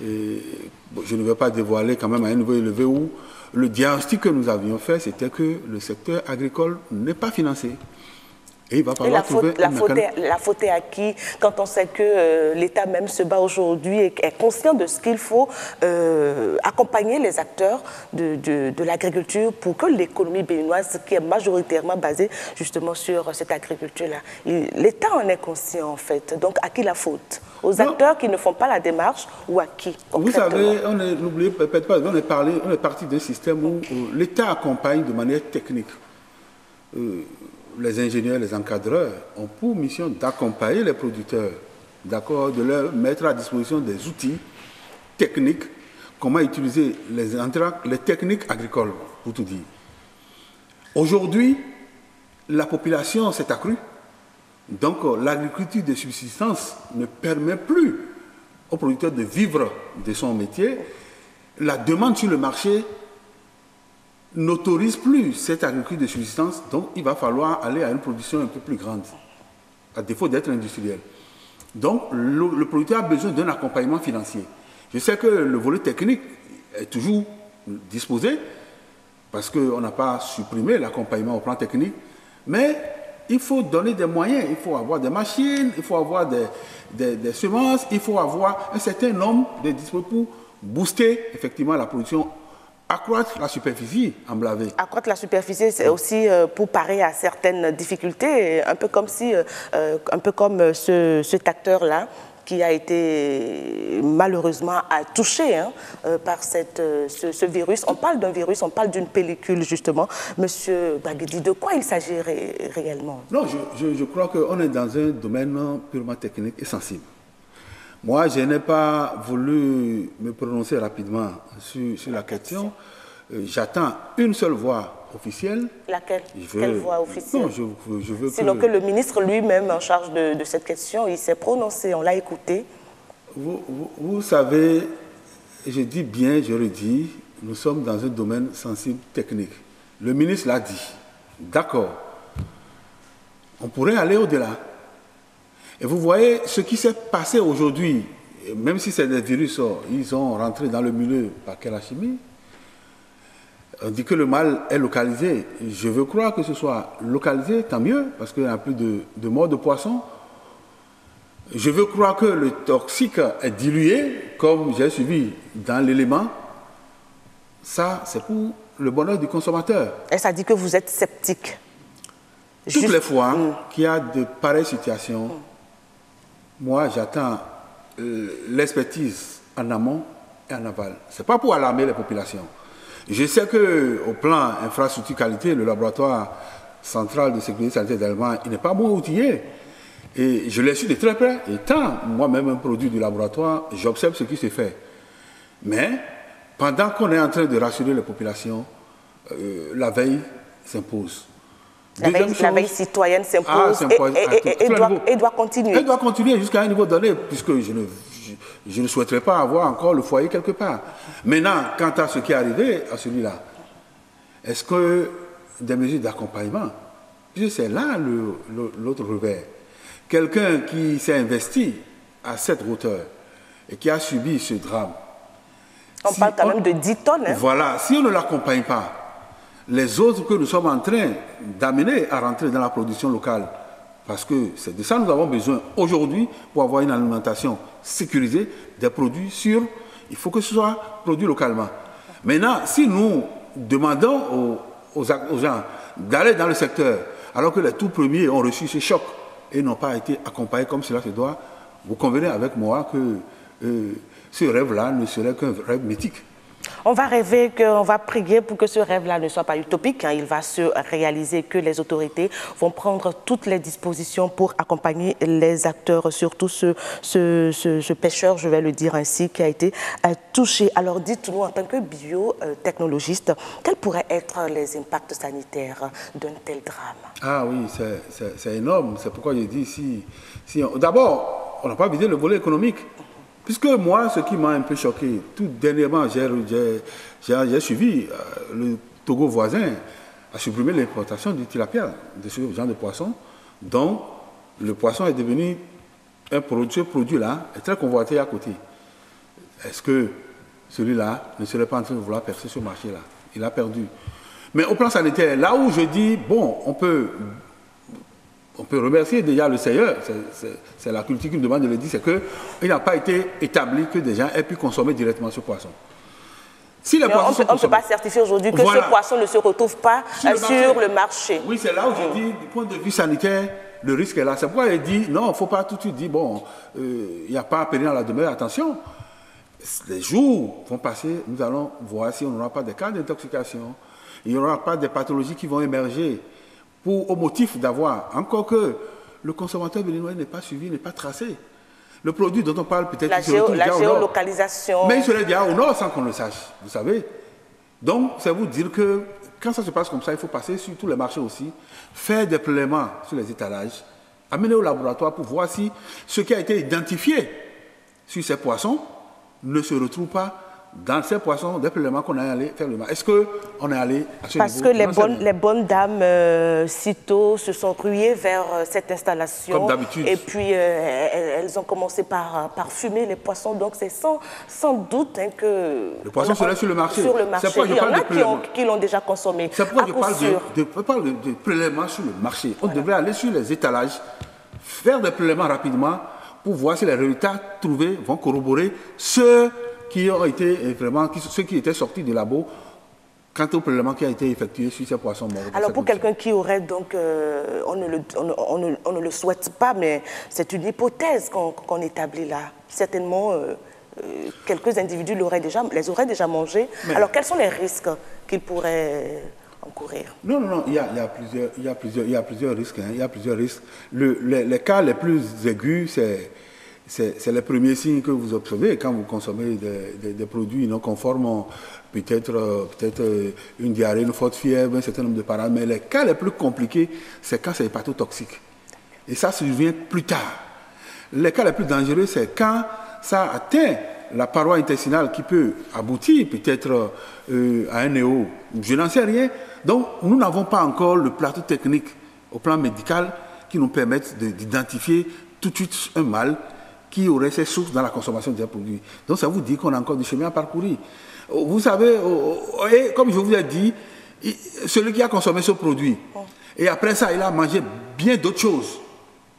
je ne vais pas dévoiler quand même à un niveau élevé où le diagnostic que nous avions fait, c'était que le secteur agricole n'est pas financé. Et il va falloir trouver la faute est à qui, quand on sait que l'État même se bat aujourd'hui et est conscient de ce qu'il faut accompagner les acteurs de l'agriculture pour que l'économie béninoise, qui est majoritairement basée justement sur cette agriculture-là, l'État en est conscient en fait. Donc à qui la faute? Aux acteurs qui ne font pas la démarche ou à qui? Vous savez, n'oubliez peut-être pas, on est parti d'un système où l'État accompagne de manière technique. Les ingénieurs, les encadreurs ont pour mission d'accompagner les producteurs, d'accord, de leur mettre à disposition des outils techniques, comment utiliser les techniques agricoles, pour tout dire. Aujourd'hui, la population s'est accrue. Donc l'agriculture de subsistance ne permet plus au producteur de vivre de son métier. La demande sur le marché n'autorise plus cette agriculture de subsistance, donc il va falloir aller à une production un peu plus grande, à défaut d'être industriel. Donc le producteur a besoin d'un accompagnement financier. Je sais que le volet technique est toujours disposé, parce qu'on n'a pas supprimé l'accompagnement au plan technique, mais il faut donner des moyens, il faut avoir des machines, il faut avoir des semences, il faut avoir un certain nombre de dispositifs pour booster effectivement la production, accroître la superficie emblavée. Accroître la superficie, c'est aussi pour parer à certaines difficultés, un peu comme cet acteur-là qui a été malheureusement touché par ce virus. On parle d'un virus, on parle d'une pellicule justement. Monsieur Baguedi, de quoi il s'agit réellement? Non, je crois qu'on est dans un domaine purement technique et sensible. Moi, je n'ai pas voulu me prononcer rapidement sur la question. J'attends une seule voix officielle. Laquelle? Quelle voix officielle? Non, je veux sinon que le ministre lui-même en charge de cette question, il s'est prononcé, on l'a écouté. Vous savez, je dis bien, je redis, nous sommes dans un domaine sensible technique. Le ministre l'a dit. D'accord. On pourrait aller au-delà. Et vous voyez ce qui s'est passé aujourd'hui, même si c'est des virus, ils sont rentrés dans le milieu par quelle chimie. On dit que le mal est localisé. Je veux croire que ce soit localisé, tant mieux, parce qu'il n'y a plus de morts de poissons. Je veux croire que le toxique est dilué, comme j'ai suivi dans l'élément. Ça, c'est pour le bonheur du consommateur. Et ça dit que vous êtes sceptique. Toutes les fois qu'il y a de pareilles situations, moi, j'attends l'expertise en amont et en aval. Ce n'est pas pour alarmer les populations. Je sais qu'au plan infrastructure qualité, le laboratoire central de sécurité sanitaire d'Allemagne, il n'est pas moins outillé. Et je l'ai su de très près. Étant moi-même un produit du laboratoire, j'observe ce qui se fait. Mais pendant qu'on est en train de rassurer les populations, la veille s'impose. La veille citoyenne s'impose et doit continuer. Elle doit continuer jusqu'à un niveau donné, puisque je ne souhaiterais pas avoir encore le foyer quelque part. Maintenant, quant à ce qui est arrivé à celui-là, est-ce que des mesures d'accompagnement, c'est là l'autre revers. Quelqu'un qui s'est investi à cette hauteur et qui a subi ce drame. On parle quand même de 10 tonnes. Voilà, si on ne l'accompagne pas, les autres que nous sommes en train d'amener à rentrer dans la production locale, parce que c'est de ça que nous avons besoin aujourd'hui pour avoir une alimentation sécurisée, des produits sûrs, il faut que ce soit produit localement. Maintenant, si nous demandons aux gens d'aller dans le secteur, alors que les tout premiers ont reçu ce choc et n'ont pas été accompagnés comme cela se doit, vous convenez avec moi que ce rêve-là ne serait qu'un rêve mythique. On va rêver, on va prier pour que ce rêve-là ne soit pas utopique. Il va se réaliser, que les autorités vont prendre toutes les dispositions pour accompagner les acteurs, surtout ce pêcheur, je vais le dire ainsi, qui a été touché. Alors dites-nous, en tant que biotechnologiste, quels pourraient être les impacts sanitaires d'un tel drame? Ah oui, c'est énorme. C'est pourquoi je dis d'abord, on n'a pas visé le volet économique. Puisque moi, ce qui m'a un peu choqué, tout dernièrement, j'ai suivi le Togo voisin a supprimé l'importation du tilapia, de ce genre de poisson. Donc, le poisson est devenu un produit, ce produit-là est très convoité à côté. Est-ce que celui-là ne serait pas en train de vouloir percer ce marché-là? Il a perdu. Mais au plan sanitaire, là où je dis, bon, on peut remercier déjà le Seigneur, c'est la culture qui nous demande de le dire, c'est qu'il n'a pas été établi que des gens aient pu consommer directement ce poisson. Si les poissons on ne peut pas certifier aujourd'hui que ce poisson ne se retrouve pas sur le marché. Oui, c'est là où je dis, du point de vue sanitaire, le risque est là. C'est pourquoi il dit, non, il ne faut pas tout de suite dire, bon, il n'y a pas à périr dans la demeure, attention. Les jours vont passer, nous allons voir si on n'aura pas des cas d'intoxication, il n'y aura pas des pathologies qui vont émerger au motif d'avoir, encore que le consommateur béninois n'est pas suivi, n'est pas tracé. Le produit dont on parle peut-être... La géolocalisation... Mais il serait déjà au nord sans qu'on le sache, vous savez. Donc, c'est vous dire que quand ça se passe comme ça, il faut passer sur tous les marchés aussi, faire des prélèvements sur les étalages, amener au laboratoire pour voir si ce qui a été identifié sur ces poissons ne se retrouve pas dans ces poissons des prélèvements qu'on est allé faire le mal. Est-ce qu'on est allé à ce Parce niveau? que les bonnes dames, sitôt, se sont ruées vers cette installation. Comme d'habitude. Et puis, elles ont commencé par fumer les poissons. Donc, c'est sans doute que... Le poisson serait sur le marché. Sur le marché. Il y en a qui l'ont déjà consommé. C'est pourquoi je parle de prélèvements sur le marché. On devrait aller sur les étalages, faire des prélèvements rapidement pour voir si les résultats trouvés vont corroborer ceux qui ont été vraiment, ceux qui étaient sortis du labo quant au prélèvement qui a été effectué sur ces poissons morts. Alors pour quelqu'un qui aurait donc, on ne le souhaite pas, mais c'est une hypothèse qu'on établit là. Certainement, quelques individus les auraient déjà mangés. Mais alors quels sont les risques qu'ils pourraient encourir? Non, il y a plusieurs risques. Hein, il y a plusieurs risques. Les cas les plus aigus, c'est les premiers signes que vous observez quand vous consommez des produits non conformes, peut-être une diarrhée, une forte fièvre, un certain nombre de paramètres. Mais les cas les plus compliqués, c'est quand c'est hépatotoxique. Et ça survient plus tard. Les cas les plus dangereux, c'est quand ça atteint la paroi intestinale qui peut aboutir peut-être à un néo. Je n'en sais rien. Donc, nous n'avons pas encore le plateau technique au plan médical qui nous permette d'identifier tout de suite un mal qui aurait ses sources dans la consommation de ces produits. Donc, ça vous dit qu'on a encore du chemin à parcourir. Vous savez, et comme je vous ai dit, celui qui a consommé ce produit, et après ça, il a mangé bien d'autres choses.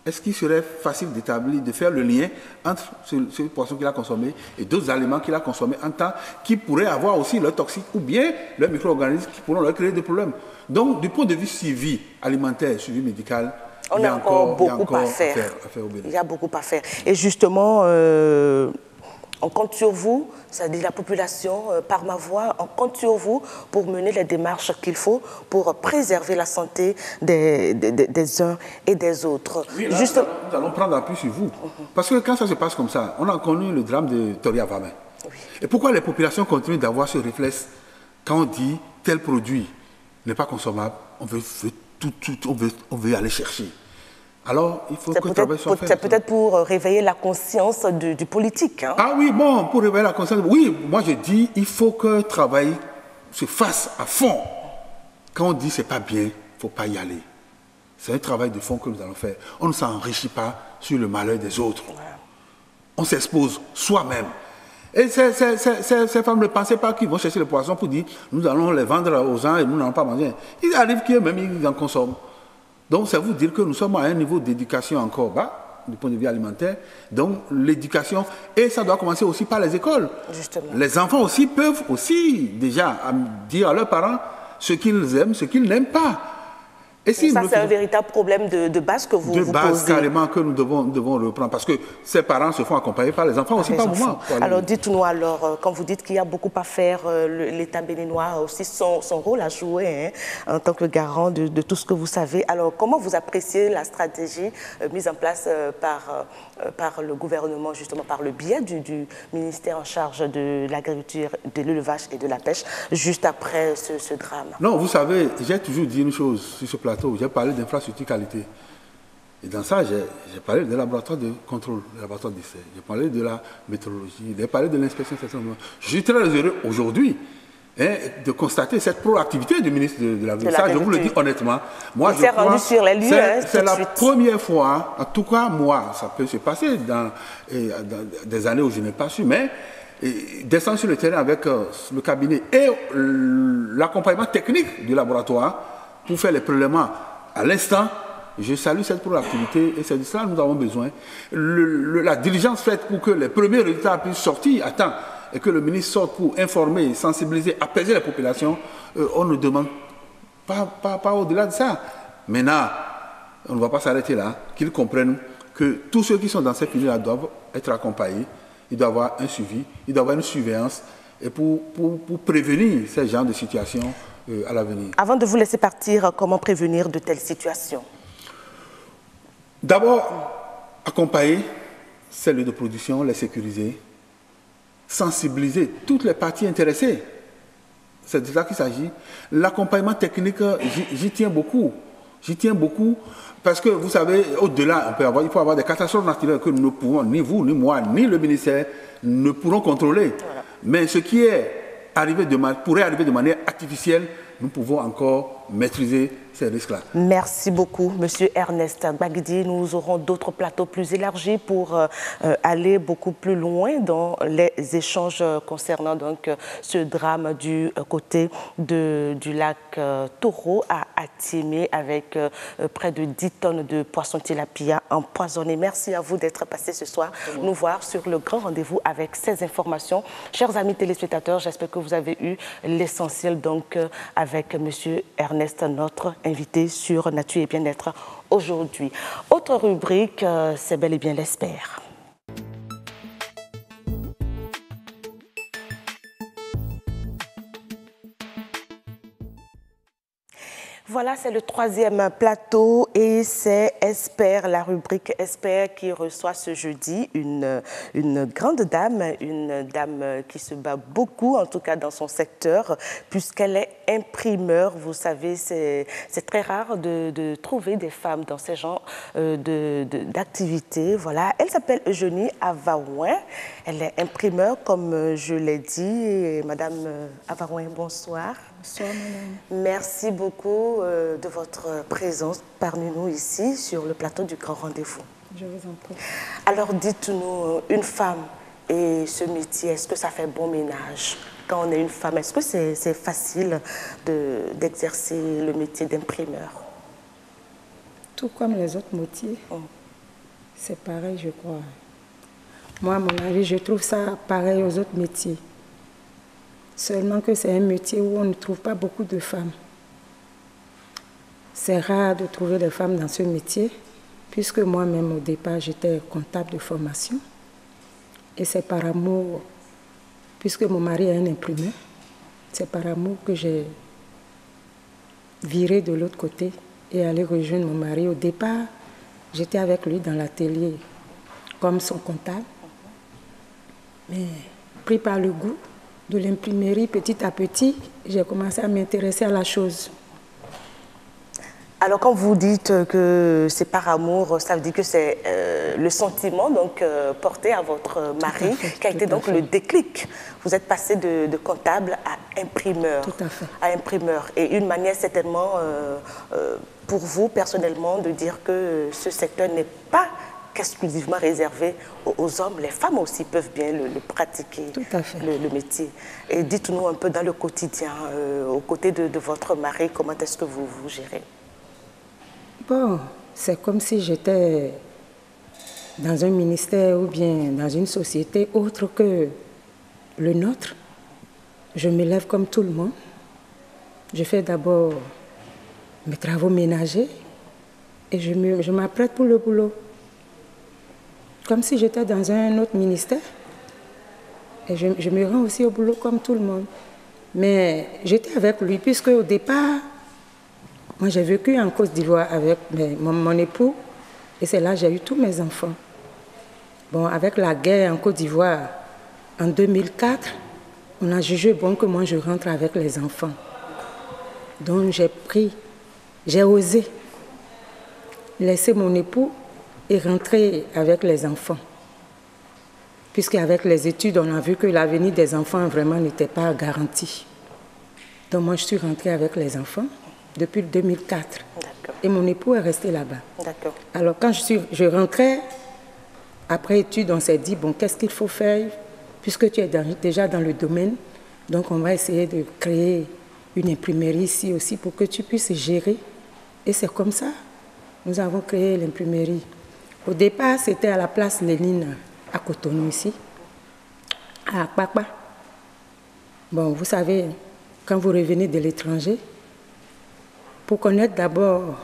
Est-ce qu'il serait facile d'établir, de faire le lien entre ce poisson qu'il a consommé et d'autres aliments qu'il a consommés en temps qui pourraient avoir aussi leur toxique ou bien leurs micro-organismes qui pourront leur créer des problèmes? Donc, du point de vue suivi alimentaire, suivi médical, il y a encore beaucoup à faire. Il y a beaucoup à faire. Et justement, on compte sur vous, c'est-à-dire la population, par ma voix, on compte sur vous pour mener les démarches qu'il faut pour préserver la santé des uns et des autres. Oui, là, nous allons prendre appui sur vous. Parce que quand ça se passe comme ça, on a connu le drame de Toria Vamin. Oui. Et pourquoi les populations continuent d'avoir ce réflexe quand on dit tel produit n'est pas consommable, on veut aller chercher. Alors, il faut que le travail soit fait. C'est peut-être pour réveiller la conscience du politique. Hein? Ah oui, bon, pour réveiller la conscience. Oui, moi je dis, il faut que le travail se fasse à fond. Quand on dit c'est pas bien, il ne faut pas y aller. C'est un travail de fond que nous allons faire. On ne s'enrichit pas sur le malheur des autres. Voilà. On s'expose soi-même. Et ces femmes ne pensaient pas qu'ils vont chercher le poisson pour dire nous allons les vendre aux gens et nous n'allons pas manger. Il arrive qu'eux-mêmes ils en consomment. Donc, ça veut dire que nous sommes à un niveau d'éducation encore bas, du point de vue alimentaire. Donc, l'éducation, et ça doit commencer aussi par les écoles. Justement. Les enfants aussi peuvent aussi déjà dire à leurs parents ce qu'ils aiment, ce qu'ils n'aiment pas. Et si ça, c'est un véritable problème de base que vous posez. De base, carrément, que nous devons reprendre. Parce que ces parents se font accompagner par les enfants aussi, pas moi. Alors, dites-nous alors, quand vous dites qu'il y a beaucoup à faire, l'État béninois a aussi son rôle à jouer en tant que garant de tout ce que vous savez. Alors, comment vous appréciez la stratégie mise en place par le gouvernement, justement, par le biais du ministère en charge de l'agriculture, de l'élevage et de la pêche, juste après ce drame? Non, vous savez, j'ai toujours dit une chose sur ce plateau. J'ai parlé d'infrastructure qualité. Et dans ça, j'ai parlé des laboratoires de contrôle, des laboratoires d'essai. J'ai parlé de la météorologie, j'ai parlé de l'inspection. Je suis très heureux aujourd'hui de constater cette proactivité du ministre de l'Agriculture. Je vous le dis honnêtement. Moi, je crois sur les lieux, c'est la première fois, en tout cas moi, ça peut se passer dans des années où je n'ai pas su, mais descendre sur le terrain avec le cabinet et l'accompagnement technique du laboratoire pour faire les prélèvements à l'instant, je salue cette proactivité et c'est de cela que nous avons besoin. La diligence faite pour que les premiers résultats puissent sortir à temps et que le ministre sorte pour informer, sensibiliser, apaiser la population, on ne demande pas au-delà de ça. Maintenant, on ne va pas s'arrêter là, qu'ils comprennent que tous ceux qui sont dans ces filières doivent être accompagnés, ils doivent avoir un suivi, ils doivent avoir une surveillance et pour prévenir ces genres de situations à l'avenir. Avant de vous laisser partir, comment prévenir de telles situations? D'abord, accompagner ces lieux de production, les sécuriser, sensibiliser toutes les parties intéressées. C'est de ça qu'il s'agit. L'accompagnement technique, j'y tiens beaucoup. J'y tiens beaucoup parce que, vous savez, au-delà, il faut avoir des catastrophes naturelles que nous ne pouvons, ni vous, ni moi, ni le ministère, ne pourront contrôler. Voilà. Mais ce qui est pourrait arriver de manière artificielle, nous pouvons encore maîtriser ces risques-là. Merci beaucoup, Monsieur Ernest Gbagidi. Nous aurons d'autres plateaux plus élargis pour aller beaucoup plus loin dans les échanges concernant donc ce drame du côté du lac Toro à Atimé avec près de 10 tonnes de poissons tilapia empoisonnés. Merci à vous d'être passé ce soir nous voir sur le grand rendez-vous avec ces informations. Chers amis téléspectateurs, j'espère que vous avez eu l'essentiel donc avec Monsieur Ernest, notre invité sur Nature et Bien-être aujourd'hui. Autre rubrique, c'est bel et bien l'espère. Voilà, c'est le troisième plateau et c'est Espère, la rubrique Espère qui reçoit ce jeudi une grande dame, une dame qui se bat beaucoup, en tout cas dans son secteur, puisqu'elle est imprimeur. Vous savez, c'est très rare de trouver des femmes dans ces genres d'activités. Voilà, elle s'appelle Eugénie Avaouin. Elle est imprimeur, comme je l'ai dit. Et Madame Avaouin, bonsoir. Bonsoir, madame. Merci beaucoup de votre présence parmi nous ici sur le plateau du Grand Rendez-vous. Je vous en prie. Alors dites-nous, une femme et ce métier, est-ce que ça fait bon ménage? Quand on est une femme, est-ce que c'est facile d'exercer le métier d'imprimeur? Tout comme les autres métiers, c'est pareil, je crois. Moi, à mon avis, je trouve ça pareil aux autres métiers. Seulement que c'est un métier où on ne trouve pas beaucoup de femmes. C'est rare de trouver des femmes dans ce métier, puisque moi-même, au départ, j'étais comptable de formation. Et c'est par amour, puisque mon mari est un imprimeur, c'est par amour que j'ai viré de l'autre côté et allé rejoindre mon mari. Au départ, j'étais avec lui dans l'atelier comme son comptable. Mais pris par le goût de l'imprimerie, petit à petit, j'ai commencé à m'intéresser à la chose. Alors, quand vous dites que c'est par amour, ça veut dire que c'est le sentiment donc, porté à votre mari qui a été donc le déclic. Vous êtes passé de comptable à imprimeur. Tout à fait. À imprimeur. Et une manière certainement pour vous, personnellement, de dire que ce secteur n'est pas exclusivement réservé aux hommes. Les femmes aussi peuvent bien le pratiquer, tout à fait. Le métier. Et dites-nous un peu dans le quotidien, aux côtés de votre mari, comment est-ce que vous gérez? Bon, c'est comme si j'étais dans un ministère ou bien dans une société autre que le nôtre. Je me lève comme tout le monde. Je fais d'abord mes travaux ménagers et je m'apprête pour le boulot. Comme si j'étais dans un autre ministère. Et je me rends aussi au boulot comme tout le monde. Mais j'étais avec lui, puisque au départ, moi j'ai vécu en Côte d'Ivoire avec mon époux, et c'est là que j'ai eu tous mes enfants. Bon, avec la guerre en Côte d'Ivoire, en 2004, on a jugé bon que moi je rentre avec les enfants. Donc j'ai osé laisser mon époux et rentrer avec les enfants. Puisqu'avec les études, on a vu que l'avenir des enfants vraiment n'était pas garanti. Donc moi, je suis rentrée avec les enfants depuis 2004. Et mon époux est resté là-bas. Alors quand je rentrais, après études, on s'est dit, bon, qu'est-ce qu'il faut faire? Puisque tu es déjà dans le domaine, donc on va essayer de créer une imprimerie ici aussi pour que tu puisses gérer. Et c'est comme ça, nous avons créé l'imprimerie. Au départ, c'était à la place Lénine, à Cotonou ici, à Akpakpa. Bon, vous savez, quand vous revenez de l'étranger, pour connaître d'abord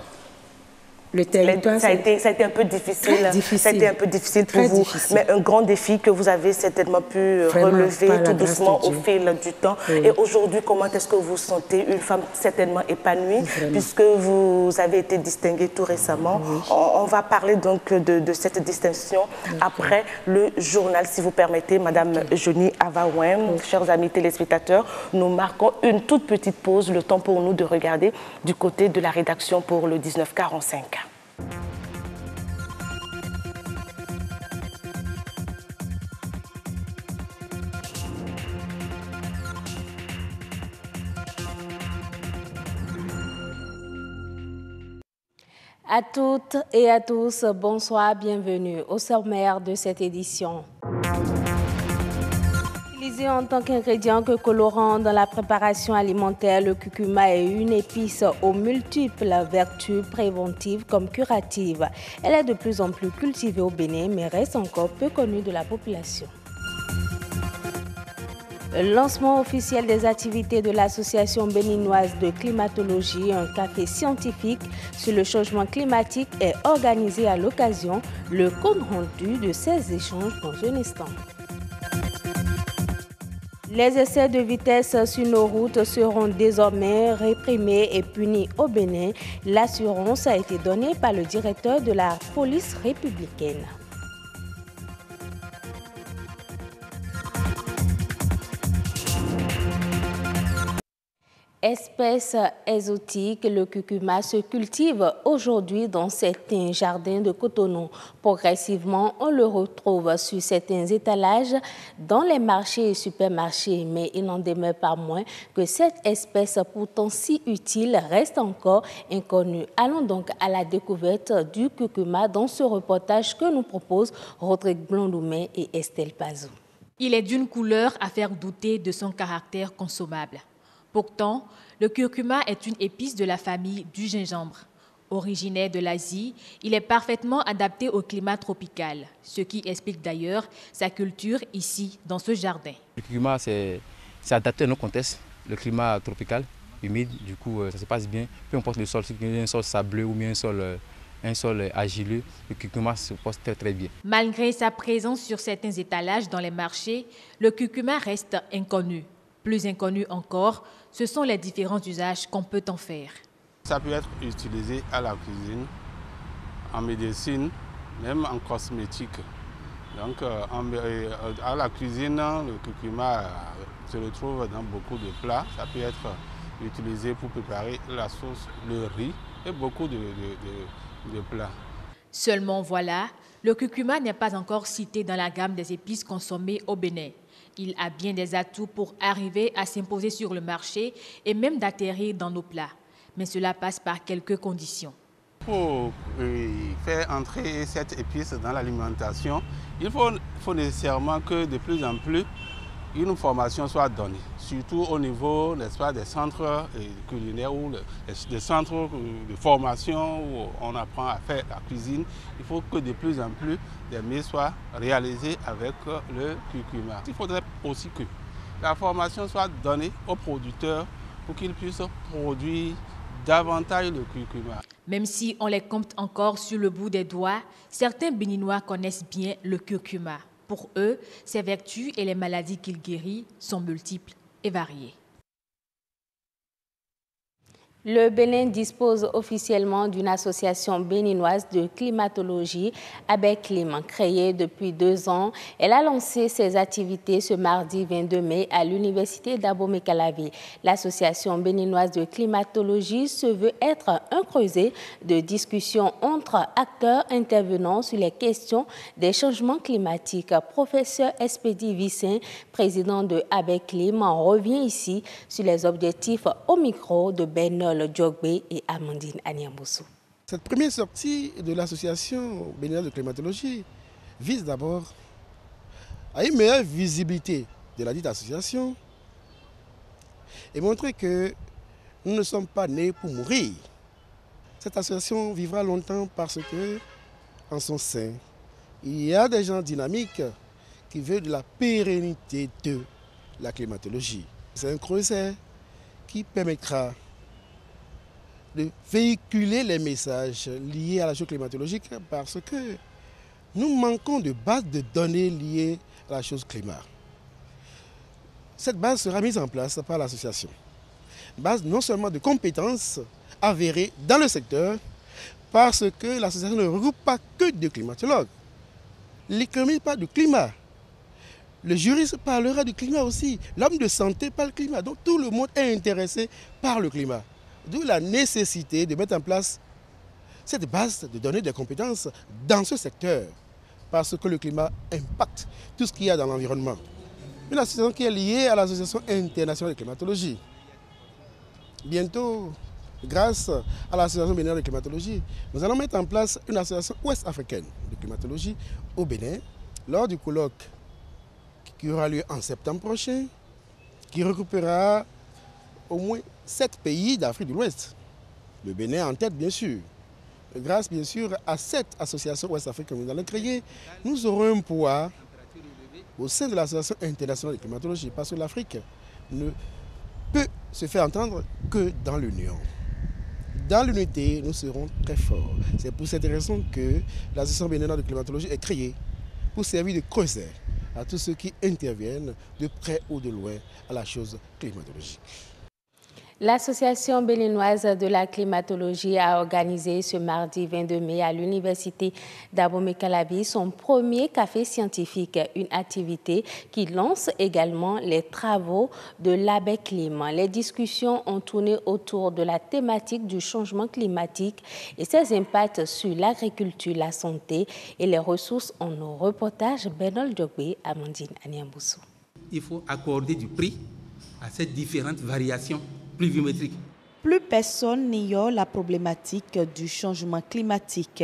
Le territoire, ça a été un peu difficile. Ça a été un peu difficile pour vous. Difficile. Mais un grand défi que vous avez certainement pu relever tout doucement au fil du temps. Oui. Et aujourd'hui, comment est-ce que vous sentez une femme certainement épanouie, puisque vous avez été distinguée tout récemment. Oui. On va parler donc de cette distinction après le journal, si vous permettez, Madame Johnny Avawem. Chers amis téléspectateurs, nous marquons une toute petite pause, le temps pour nous de regarder du côté de la rédaction pour le 1945. À toutes et à tous, bonsoir, bienvenue au sommaire de cette édition. Utilisé en tant qu'ingrédient colorant dans la préparation alimentaire, le curcuma est une épice aux multiples vertus préventives comme curatives. Elle est de plus en plus cultivée au Bénin, mais reste encore peu connue de la population. Le lancement officiel des activités de l'Association béninoise de climatologie, un café scientifique sur le changement climatique, est organisé à l'occasion. Le compte rendu de ces échanges dans un instant. Les excès de vitesse sur nos routes seront désormais réprimés et punis au Bénin. L'assurance a été donnée par le directeur de la police républicaine. Espèce exotique, le curcuma se cultive aujourd'hui dans certains jardins de Cotonou. Progressivement, on le retrouve sur certains étalages dans les marchés et supermarchés, mais il n'en demeure pas moins que cette espèce pourtant si utile reste encore inconnue. Allons donc à la découverte du curcuma dans ce reportage que nous proposent Rodrigue Blondoumé et Estelle Pazou. Il est d'une couleur à faire douter de son caractère consommable. Pourtant, le curcuma est une épice de la famille du gingembre. Originaire de l'Asie, il est parfaitement adapté au climat tropical, ce qui explique d'ailleurs sa culture ici, dans ce jardin. Le curcuma, c'est adapté à nos contextes, le climat tropical, humide, du coup ça se passe bien. Peu importe le sol, si il y a un sol sableux ou bien un sol argileux, le curcuma se porte très très bien. Malgré sa présence sur certains étalages dans les marchés, le curcuma reste inconnu. Plus inconnu encore, ce sont les différents usages qu'on peut en faire. Ça peut être utilisé à la cuisine, en médecine, même en cosmétique. Donc à la cuisine, le curcuma se retrouve dans beaucoup de plats. Ça peut être utilisé pour préparer la sauce, le riz et beaucoup de plats. Seulement voilà, le curcuma n'est pas encore cité dans la gamme des épices consommées au Bénin. Il a bien des atouts pour arriver à s'imposer sur le marché et même d'atterrir dans nos plats. Mais cela passe par quelques conditions. Pour faire entrer cette épice dans l'alimentation, il faut nécessairement que de plus en plus une formation soit donnée, surtout au niveau, n'est-ce pas, des centres culinaires ou des centres de formation où on apprend à faire la cuisine. Il faut que de plus en plus des mets soient réalisés avec le curcuma. Il faudrait aussi que la formation soit donnée aux producteurs pour qu'ils puissent produire davantage le curcuma. Même si on les compte encore sur le bout des doigts, certains Béninois connaissent bien le curcuma. Pour eux, ses vertus et les maladies qu'il guérit sont multiples et variées. Le Bénin dispose officiellement d'une association béninoise de climatologie, ABECLIM, créée depuis 2 ans. Elle a lancé ses activités ce mardi 22 mai à l'université d'Abomey-Calavi. L'association béninoise de climatologie se veut être un creuset de discussion entre acteurs intervenant sur les questions des changements climatiques. Professeur Espédi Vissin, président de ABECLIM, revient ici sur les objectifs au micro de Benol Djogbe et Amandine Aniamboussou. Cette première sortie de l'association béninoise de climatologie vise d'abord à une meilleure visibilité de la dite association et montrer que nous ne sommes pas nés pour mourir. Cette association vivra longtemps parce que, en son sein, il y a des gens dynamiques qui veulent de la pérennité de la climatologie. C'est un creuset qui permettra de véhiculer les messages liés à la chose climatologique parce que nous manquons de base de données liées à la chose climat. Cette base sera mise en place par l'association. Base non seulement de compétences avérées dans le secteur, parce que l'association ne regroupe pas que des climatologues. L'économie parle du climat. Le juriste parlera du climat aussi. L'homme de santé parle du climat. Donc tout le monde est intéressé par le climat. D'où la nécessité de mettre en place cette base de données des compétences dans ce secteur. Parce que le climat impacte tout ce qu'il y a dans l'environnement. Une association qui est liée à l'Association internationale de climatologie. Bientôt, grâce à l'Association béninoise de climatologie, nous allons mettre en place une association ouest-africaine de climatologie au Bénin, lors du colloque qui aura lieu en septembre prochain, qui regroupera au moins 7 pays d'Afrique de l'Ouest. Le Bénin en tête, bien sûr. Grâce, bien sûr, à cette association ouest-africaine que nous allons créer, nous aurons un poids au sein de l'Association internationale de climatologie, parce que l'Afrique ne peut se faire entendre que dans l'union. Dans l'unité, nous serons très forts. C'est pour cette raison que l'Association béninoise de climatologie est créée pour servir de creuset à tous ceux qui interviennent de près ou de loin à la chose climatologique. L'Association béninoise de la climatologie a organisé ce mardi 22 mai à l'Université d'Abomey-Calavi son premier café scientifique, une activité qui lance également les travaux de l'ABECLIM. Les discussions ont tourné autour de la thématique du changement climatique et ses impacts sur l'agriculture, la santé et les ressources en nos reportages. Benol Djogbe, Amandine Aniamboussou. Il faut accorder du prix à ces différentes variations pluviométrique. Plus personne n'ignore la problématique du changement climatique.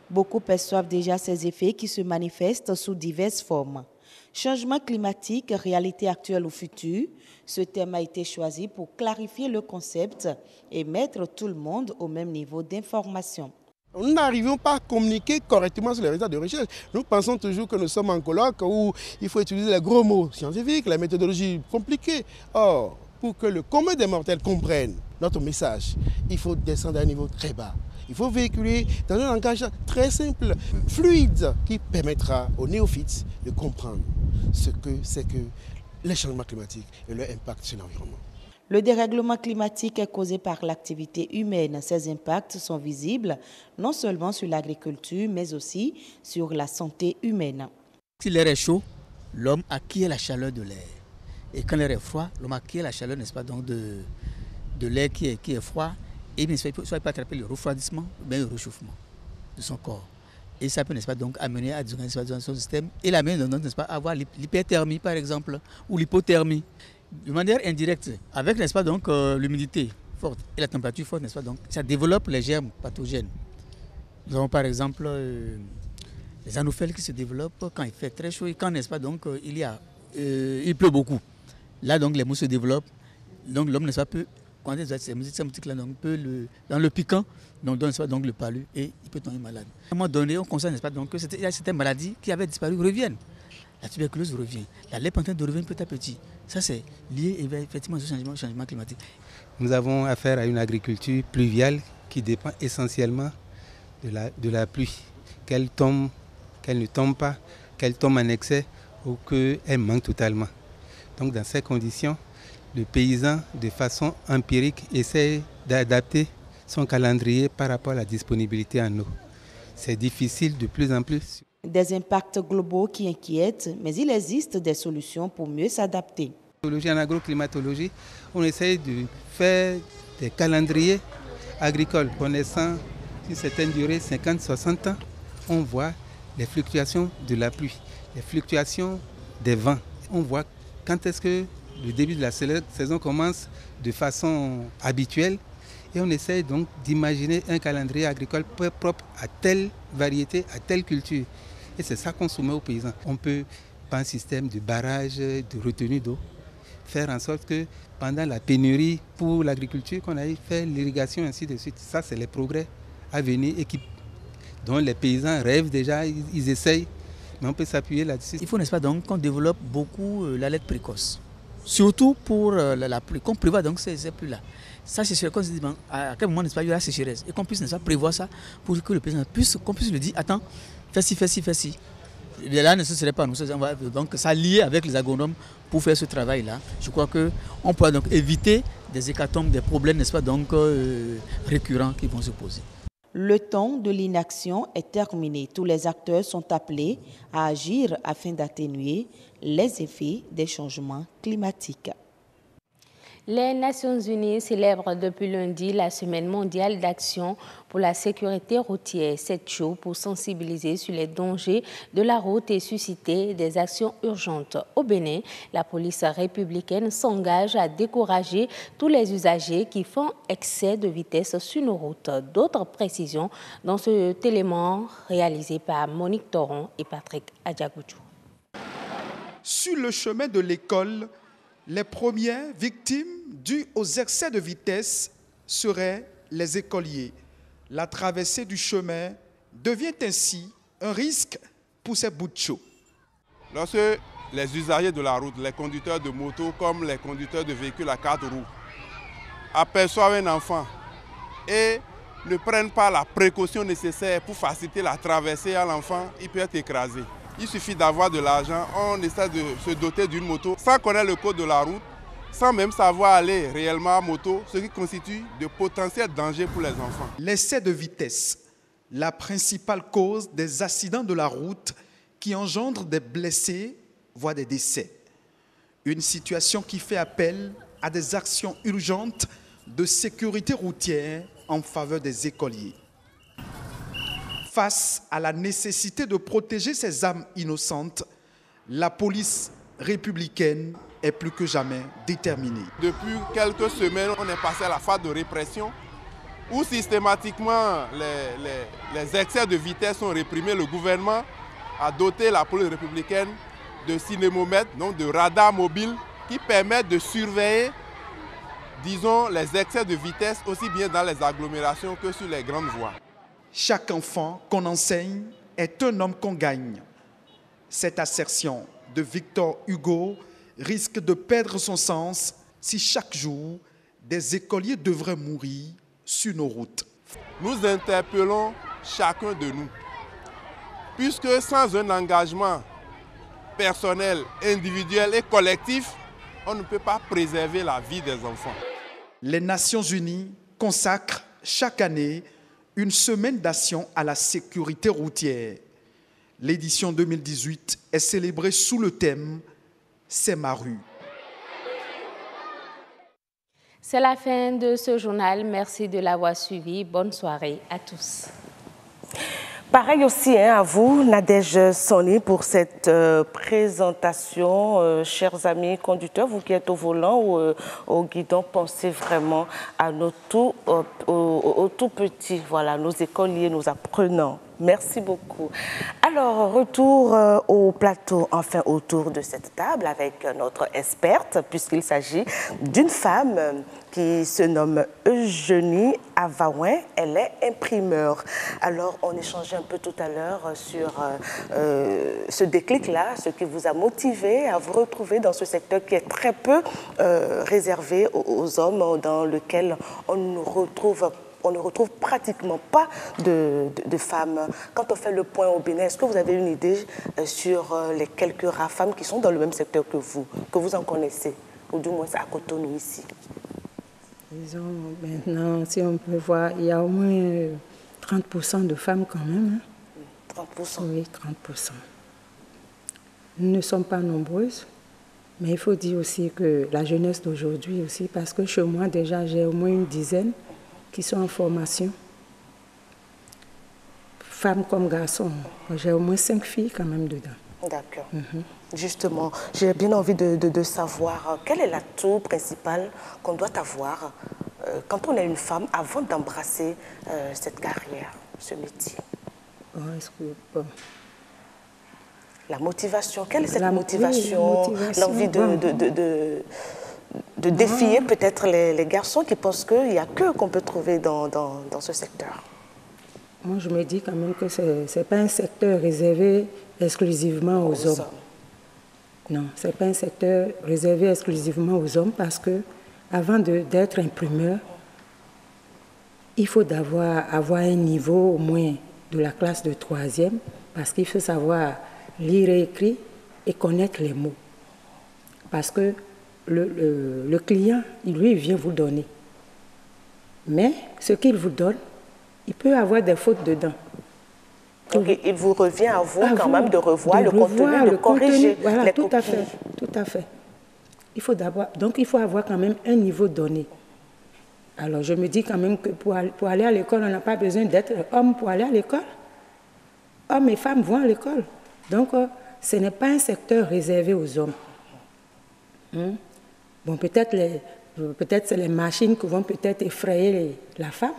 Beaucoup perçoivent déjà ces effets qui se manifestent sous diverses formes. Changement climatique, réalité actuelle ou future, ce thème a été choisi pour clarifier le concept et mettre tout le monde au même niveau d'information. Nous n'arrivons pas à communiquer correctement sur les résultats de recherche. Nous pensons toujours que nous sommes en colloque où il faut utiliser les gros mots scientifiques, la méthodologie compliquée. Or, pour que le commun des mortels comprenne notre message, il faut descendre à un niveau très bas. Il faut véhiculer dans un langage très simple, fluide, qui permettra aux néophytes de comprendre ce que c'est que les changements climatiques et leur impact sur l'environnement. Le dérèglement climatique est causé par l'activité humaine. Ces impacts sont visibles non seulement sur l'agriculture, mais aussi sur la santé humaine. Si l'air est chaud, l'homme acquiert la chaleur de l'air. Et quand l'air est froid, l'homme acquiert la chaleur, n'est-ce pas, donc de l'air qui est froid. Et bien, soit il peut attraper le refroidissement ou bien le réchauffement de son corps. Et ça peut, n'est-ce pas, donc amener à dans son système et l'amener, n'est-ce pas, à avoir l'hyperthermie, par exemple, ou l'hypothermie. De manière indirecte, avec, n'est-ce pas, donc l'humidité forte et la température forte, n'est-ce pas, donc ça développe les germes pathogènes. Nous avons par exemple les anophèles qui se développent quand il fait très chaud et quand, n'est-ce pas, donc il pleut beaucoup. Là, donc, les mouches se développent. Donc, l'homme, n'est-ce pas, peut, quand il a ces moustiques-là, dans le piquant, donc le palu, et il peut tomber malade. À un moment donné, on constate, n'est-ce pas, donc, que il y a certaines maladies qui avaient disparu reviennent. La tuberculose revient. La lèpre est en train de revenir petit à petit. Ça, c'est lié effectivement au changement climatique. Nous avons affaire à une agriculture pluviale qui dépend essentiellement de la pluie. Qu'elle tombe, qu'elle ne tombe pas, qu'elle tombe en excès ou qu'elle manque totalement. Donc dans ces conditions, le paysan, de façon empirique, essaie d'adapter son calendrier par rapport à la disponibilité en eau. C'est difficile de plus en plus. Des impacts globaux qui inquiètent, mais il existe des solutions pour mieux s'adapter. En agroclimatologie, on essaie de faire des calendriers agricoles connaissant une certaine durée, 50-60 ans. On voit les fluctuations de la pluie, les fluctuations des vents. On voit quand est-ce que le début de la saison commence de façon habituelle et on essaie donc d'imaginer un calendrier agricole propre à telle variété, à telle culture. Et c'est ça qu'on soumet aux paysans. On peut, par un système de barrage, de retenue d'eau, faire en sorte que pendant la pénurie pour l'agriculture, qu'on aille faire l'irrigation, ainsi de suite. Ça, c'est les progrès à venir et dont les paysans rêvent déjà, ils essayent. Mais on peut s'appuyer là-dessus. Il faut, n'est-ce pas, donc qu'on développe beaucoup l'allaitement précoce. surtout pour la pluie, qu'on prévoit donc ces pluies-là. Ça, c'est qu'on se dit, bon, à quel moment, n'est-ce pas, il y aura sécheresse, et qu'on puisse, n'est-ce pas, prévoir ça pour que le président puisse, qu'on puisse lui dire, attends, fais ci, fais ci, fais ci. Et là, ce ne serait pas nous, donc ça lié avec les agronomes pour faire ce travail-là. Je crois qu'on pourra donc éviter des hécatombes, des problèmes, n'est-ce pas, donc récurrents qui vont se poser. Le temps de l'inaction est terminé. Tous les acteurs sont appelés à agir afin d'atténuer les effets des changements climatiques. Les Nations Unies célèbrent depuis lundi la Semaine mondiale d'action pour la sécurité routière. Cette show pour sensibiliser sur les dangers de la route et susciter des actions urgentes. Au Bénin, la police républicaine s'engage à décourager tous les usagers qui font excès de vitesse sur nos routes. D'autres précisions dans cet élément réalisé par Monique Toron et Patrick Adjagoudjou. Sur le chemin de l'école, les premières victimes dues aux excès de vitesse seraient les écoliers. La traversée du chemin devient ainsi un risque pour ces bouts de chou. Lorsque les usagers de la route, les conducteurs de moto comme les conducteurs de véhicules à 4 roues, aperçoivent un enfant et ne prennent pas la précaution nécessaire pour faciliter la traversée à l'enfant, il peut être écrasé. Il suffit d'avoir de l'argent, on essaie de se doter d'une moto sans connaître le code de la route, sans même savoir aller réellement à moto, ce qui constitue de potentiels dangers pour les enfants. L'excès de vitesse, la principale cause des accidents de la route qui engendrent des blessés, voire des décès. Une situation qui fait appel à des actions urgentes de sécurité routière en faveur des écoliers. Face à la nécessité de protéger ces âmes innocentes, la police républicaine est plus que jamais déterminée. Depuis quelques semaines, on est passé à la phase de répression où systématiquement les excès de vitesse sont réprimés. Le gouvernement a doté la police républicaine de cinémomètres, donc de radars mobiles qui permettent de surveiller, disons, les excès de vitesse aussi bien dans les agglomérations que sur les grandes voies. Chaque enfant qu'on enseigne est un homme qu'on gagne. Cette assertion de Victor Hugo risque de perdre son sens si chaque jour des écoliers devraient mourir sur nos routes. Nous interpellons chacun de nous, puisque sans un engagement personnel, individuel et collectif, on ne peut pas préserver la vie des enfants. Les Nations Unies consacrent chaque année une semaine d'action à la sécurité routière. L'édition 2018 est célébrée sous le thème « C'est ma rue ». C'est la fin de ce journal. Merci de l'avoir suivi. Bonne soirée à tous. Pareil aussi à vous, Nadège Soni, pour cette présentation. Chers amis conducteurs, vous qui êtes au volant ou au guidon, pensez vraiment à nos tout petits, voilà, nos écoliers, nos apprenants. Merci beaucoup. Alors, retour au plateau, enfin autour de cette table avec notre experte, puisqu'il s'agit d'une femme qui se nomme Eugénie Avaouin. Elle est imprimeur. Alors, on échangeait un peu tout à l'heure sur ce déclic-là, ce qui vous a motivé à vous retrouver dans ce secteur qui est très peu réservé aux hommes, dans lequel on ne retrouve pratiquement pas de femmes. Quand on fait le point au Bénin, est-ce que vous avez une idée sur les quelques rares femmes qui sont dans le même secteur que vous en connaissez, ou du moins à Cotonou ici? Disons, maintenant, si on peut voir, il y a au moins 30% de femmes quand même. Hein? 30%? Oui, 30%. Nous ne sommes pas nombreuses, mais il faut dire aussi que la jeunesse d'aujourd'hui aussi, parce que chez moi déjà, j'ai au moins une dizaine qui sont en formation. Femmes comme garçons. J'ai au moins 5 filles quand même dedans. D'accord. Justement, j'ai bien envie de savoir quel est l'atout principal qu'on doit avoir quand on est une femme avant d'embrasser cette carrière, ce métier. La motivation, quelle est cette motivation, l'envie de défier peut-être les garçons qui pensent qu'il n'y a que qu'on peut trouver dans ce secteur? Moi, je me dis quand même que ce n'est pas un secteur réservé exclusivement aux hommes. Non, ce n'est pas un secteur réservé exclusivement aux hommes parce que avant d'être imprimeur, il faut avoir un niveau au moins de la classe de 3e parce qu'il faut savoir lire et écrire et connaître les mots. Parce que le client, lui, il vient vous donner. Mais ce qu'il vous donne, il peut avoir des fautes dedans. Donc, il vous revient à vous quand même de revoir le contenu, de corriger voilà, les tout copies. à fait, tout à fait. Donc, il faut avoir quand même un niveau donné. Alors, je me dis quand même que pour aller à l'école, on n'a pas besoin d'être homme pour aller à l'école. Hommes et femmes vont à l'école. Donc, ce n'est pas un secteur réservé aux hommes. Bon, peut-être c'est les machines qui vont peut-être effrayer la femme.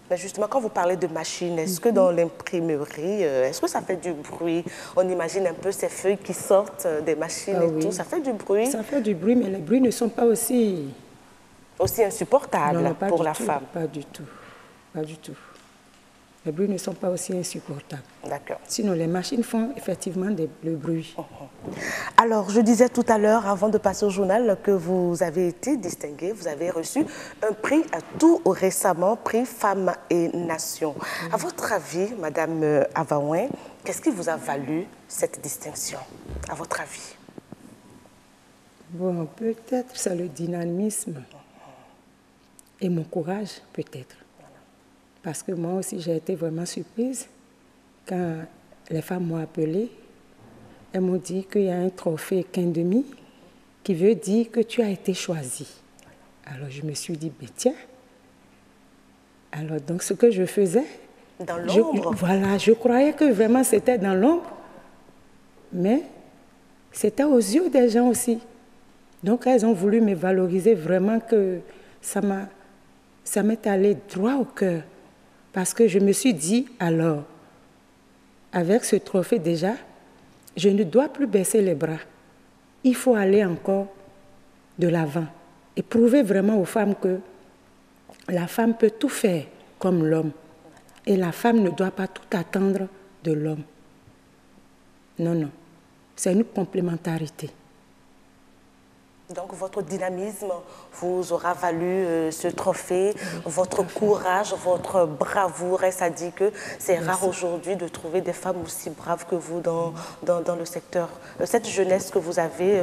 Mais justement, quand vous parlez de machines, est-ce que dans l'imprimerie, est-ce que ça fait du bruit? On imagine un peu ces feuilles qui sortent des machines et tout. Ça fait du bruit? Ça fait du bruit, mais les bruits ne sont pas aussi insupportables pour la femme. Pas du tout. Pas du tout. Les bruits ne sont pas aussi insupportables. D'accord. Sinon, les machines font effectivement le bruit. Alors, je disais tout à l'heure, avant de passer au journal, que vous avez été distingué, vous avez reçu un prix tout récemment, prix Femmes et Nations. À votre avis, Madame Avaouin, qu'est-ce qui vous a valu cette distinction, à votre avis? Bon, peut-être c'est le dynamisme et mon courage, peut-être. Parce que moi aussi, j'ai été vraiment surprise quand les femmes m'ont appelée. Elles m'ont dit qu'il y a un trophée Kindemi qui veut dire que tu as été choisie. Alors, je me suis dit, ben tiens. Alors, donc, ce que je faisais... Dans l'ombre? Voilà, je croyais que vraiment c'était dans l'ombre. Mais c'était aux yeux des gens aussi. Donc, elles ont voulu me valoriser vraiment que ça m'est allé droit au cœur. Parce que je me suis dit, alors, avec ce trophée déjà, je ne dois plus baisser les bras. Il faut aller encore de l'avant et prouver vraiment aux femmes que la femme peut tout faire comme l'homme. Et la femme ne doit pas tout attendre de l'homme. Non, non. C'est une complémentarité. Donc, votre dynamisme vous aura valu ce trophée, votre courage, votre bravoure. Et ça dit que c'est rare aujourd'hui de trouver des femmes aussi braves que vous dans le secteur. Cette jeunesse que vous avez,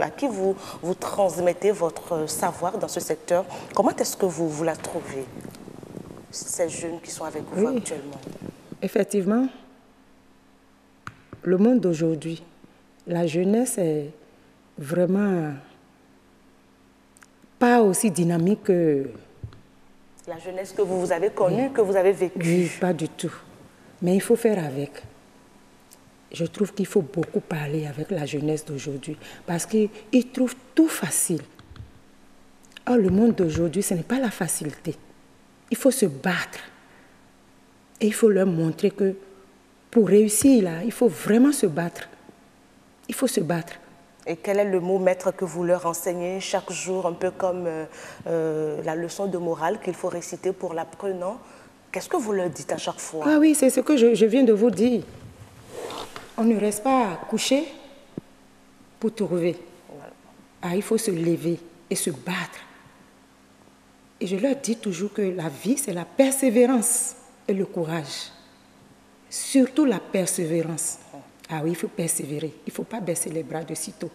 à qui vous transmettez votre savoir dans ce secteur, comment est-ce que vous la trouvez, ces jeunes qui sont avec vous actuellement? Effectivement, le monde d'aujourd'hui, la jeunesse est vraiment... pas aussi dynamique que... La jeunesse que vous avez connue, que vous avez vécue. Oui, pas du tout. Mais il faut faire avec. Je trouve qu'il faut beaucoup parler avec la jeunesse d'aujourd'hui parce qu'ils trouvent tout facile. Or, le monde d'aujourd'hui, ce n'est pas la facilité. Il faut se battre. Et il faut leur montrer que pour réussir, là, il faut vraiment se battre. Il faut se battre. Et quel est le mot maître que vous leur enseignez chaque jour, un peu comme la leçon de morale qu'il faut réciter pour l'apprenant? Qu'est-ce que vous leur dites à chaque fois? Ah oui, c'est ce que je viens de vous dire. On ne reste pas couché pour trouver. Ah, il faut se lever et se battre. Et je leur dis toujours que la vie, c'est la persévérance et le courage. Surtout la persévérance. Ah oui, il faut persévérer. Il ne faut pas baisser les bras de sitôt.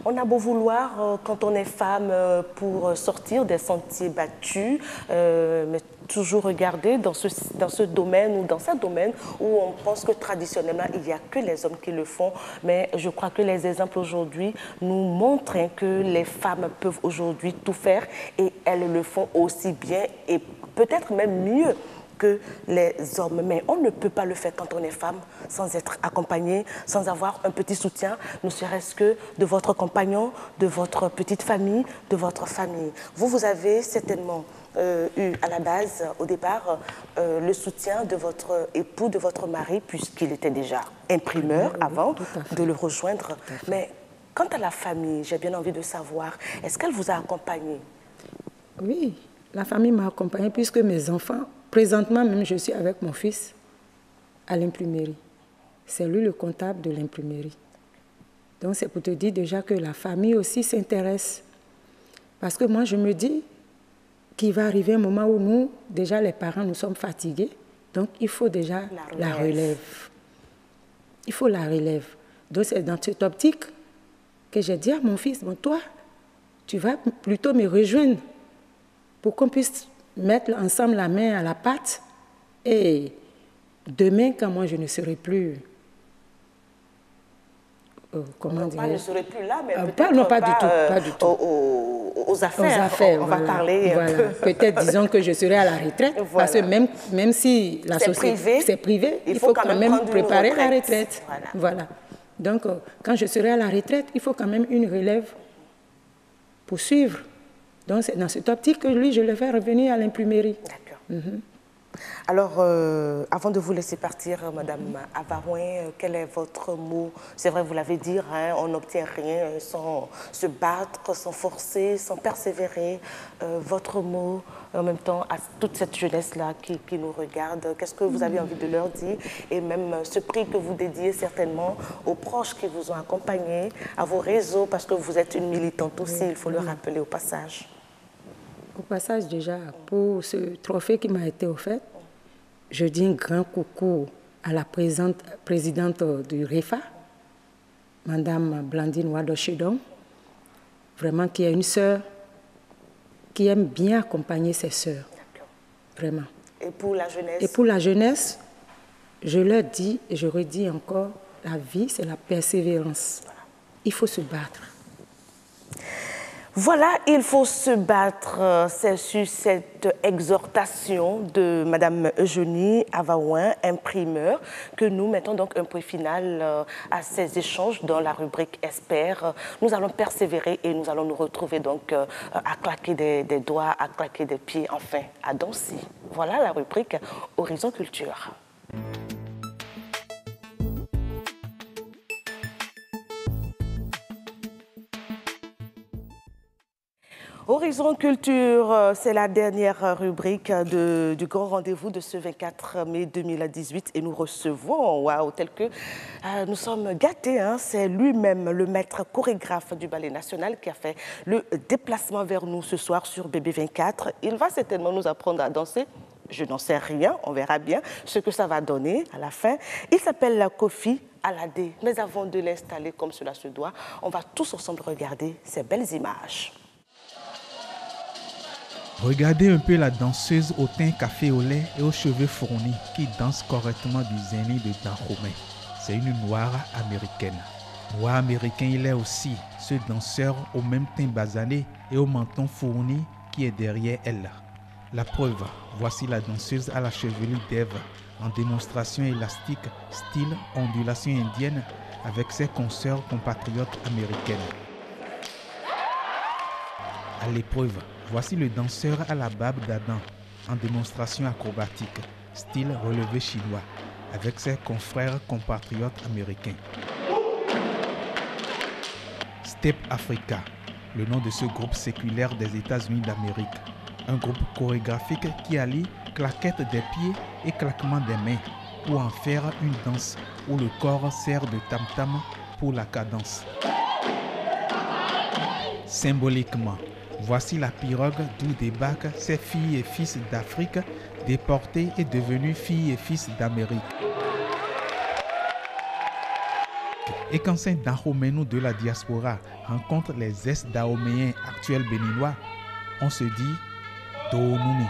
On a beau vouloir, quand on est femme, pour sortir des sentiers battus, mais toujours regarder dans ce domaine ou dans ce domaine où on pense que traditionnellement, il n'y a que les hommes qui le font. Mais je crois que les exemples aujourd'hui nous montrent que les femmes peuvent aujourd'hui tout faire et elles le font aussi bien et peut-être même mieux que les hommes. Mais on ne peut pas le faire quand on est femme sans être accompagnée, sans avoir un petit soutien, ne serait-ce que de votre compagnon, de votre petite famille, de votre famille. Vous avez certainement eu à la base, au départ, le soutien de votre époux, de votre mari, puisqu'il était déjà imprimeur avant de le rejoindre. Mais quant à la famille, j'ai bien envie de savoir, est-ce qu'elle vous a accompagné? Oui, la famille m'a accompagnée puisque mes enfants, présentement même, je suis avec mon fils à l'imprimerie. C'est lui le comptable de l'imprimerie. Donc c'est pour te dire déjà que la famille aussi s'intéresse. Parce que moi, je me dis qu'il va arriver un moment où nous, déjà les parents, nous sommes fatigués. Donc il faut déjà la relève. Il faut la relève. Donc c'est dans cette optique que j'ai dit à mon fils, bon, toi, tu vas plutôt me rejoindre pour qu'on puisse mettre ensemble la main à la pâte. Et demain, quand moi je ne serai plus... comment dire, ne serait plus là, mais pas du tout. Aux affaires, on va parler un peu. Peut-être, disons que je serai à la retraite, parce que même si la société c'est privé, il faut quand même préparer la retraite. Voilà. Donc, quand je serai à la retraite, il faut quand même une relève pour suivre. Donc, c'est dans cette optique que lui, je le fais revenir à l'imprimerie. D'accord. Alors, avant de vous laisser partir, Madame Avarouin, quel est votre mot? C'est vrai, vous l'avez dit, hein, on n'obtient rien sans se battre, sans forcer, sans persévérer. Votre mot, en même temps, à toute cette jeunesse-là qui nous regarde, qu'est-ce que vous avez envie de leur dire? Et même ce prix que vous dédiez certainement aux proches qui vous ont accompagné, à vos réseaux, parce que vous êtes une militante aussi, il faut le rappeler au passage. Au passage, déjà, pour ce trophée qui m'a été offert, je dis un grand coucou à la présidente du REFA, Madame Blandine Wado-Chidong, vraiment qui est une sœur qui aime bien accompagner ses sœurs. Vraiment. Et pour la jeunesse? Et pour la jeunesse, je leur dis et je redis encore, la vie, c'est la persévérance. Il faut se battre. Voilà, il faut se battre. C'est sur cette exhortation de Madame Eugénie Avarouin, imprimeur, que nous mettons donc un point final à ces échanges dans la rubrique Espère. Nous allons persévérer et nous allons nous retrouver donc à claquer des doigts, à claquer des pieds, enfin à danser. Voilà la rubrique Horizon Culture. Horizon Culture, c'est la dernière rubrique du grand rendez-vous de ce 24 mai 2018 et nous recevons, waouh, tel que nous sommes gâtés, hein, c'est lui-même le maître chorégraphe du Ballet National qui a fait le déplacement vers nous ce soir sur BB24. Il va certainement nous apprendre à danser. Je n'en sais rien, on verra bien ce que ça va donner à la fin. Il s'appelle Kofi Alade, mais avant de l'installer comme cela se doit, on va tous ensemble regarder ces belles images. Regardez un peu la danseuse au teint café au lait et aux cheveux fournis qui danse correctement du zénith de Dahomey. C'est une noire américaine. Noir américain il est aussi, ce danseur au même teint basané et au menton fourni qui est derrière elle. La preuve, voici la danseuse à la chevelure d'Ève en démonstration élastique, style ondulation indienne avec ses consoeurs compatriotes américaines. À l'épreuve, voici le danseur à la barbe d'Adam en démonstration acrobatique, style relevé chinois, avec ses confrères compatriotes américains. Step Africa, le nom de ce groupe séculaire des États-Unis d'Amérique. Un groupe chorégraphique qui allie claquettes des pieds et claquements des mains pour en faire une danse où le corps sert de tam-tam pour la cadence. Symboliquement, voici la pirogue d'où débarquent ces filles et fils d'Afrique déportés et devenus filles et fils d'Amérique. Et quand ces Dahoméens de la diaspora rencontrent les ex-Dahoméens actuels béninois, on se dit Donoumi.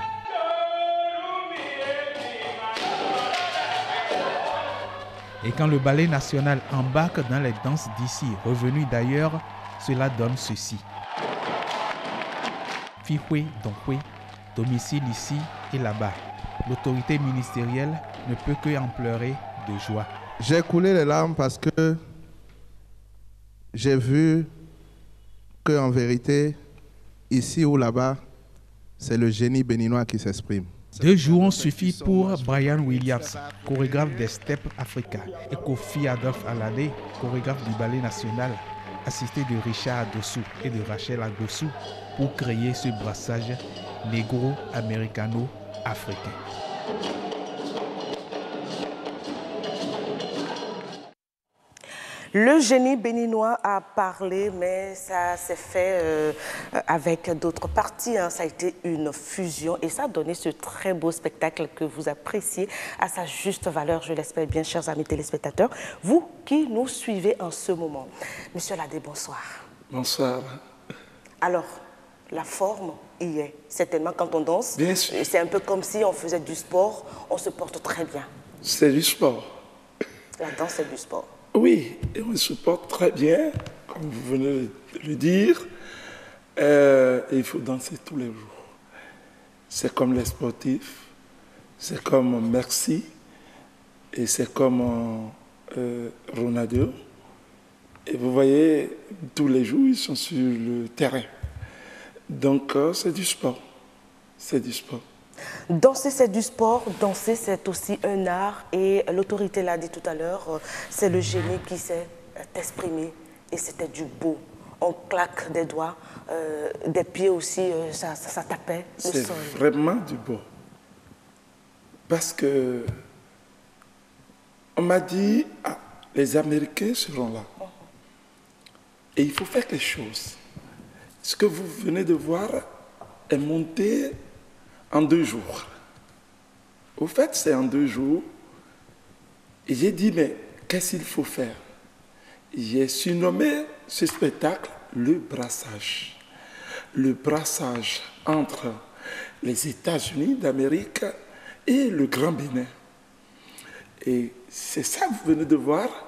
Et quand le ballet national embarque dans les danses d'ici, revenues d'ailleurs, cela donne ceci. Fihoué, Donkoué, domicile ici et là-bas. L'autorité ministérielle ne peut que en pleurer de joie. J'ai coulé les larmes parce que j'ai vu qu'en vérité, ici ou là-bas, c'est le génie béninois qui s'exprime. 2 jours ont suffi pour Brian Williams, chorégraphe des Step Africa, et Kofi Adolphe Alade, chorégraphe du Ballet National, assisté de Richard Adossou et de Rachel Adossou, pour créer ce brassage négro-américano-africain. Le génie béninois a parlé, mais ça s'est fait avec d'autres parties. Hein. Ça a été une fusion et ça a donné ce très beau spectacle que vous appréciez à sa juste valeur, je l'espère bien, chers amis téléspectateurs, vous qui nous suivez en ce moment. Monsieur Ladé, bonsoir. Bonsoir. Alors, la forme y est. Certainement, quand on danse, c'est un peu comme si on faisait du sport, on se porte très bien. C'est du sport. La danse, c'est du sport. Oui, et on se porte très bien, comme vous venez de le dire. Il faut danser tous les jours. C'est comme les sportifs, c'est comme Merci, et c'est comme Ronaldo. Et vous voyez, tous les jours, ils sont sur le terrain. Donc, c'est du sport. C'est du sport. Danser, c'est du sport. Danser, c'est aussi un art. Et l'autorité l'a dit tout à l'heure, c'est le génie qui s'est exprimé. Et c'était du beau. On claque des doigts, des pieds aussi, ça tapait le sol. C'est vraiment du beau. Parce que on m'a dit, les Américains seront là. Et il faut faire quelque chose. Ce que vous venez de voir est monté en 2 jours. Au fait, c'est en 2 jours. Et j'ai dit, mais qu'est-ce qu'il faut faire? J'ai surnommé ce spectacle le brassage. Le brassage entre les États-Unis d'Amérique et le Grand Bénin. Et c'est ça que vous venez de voir.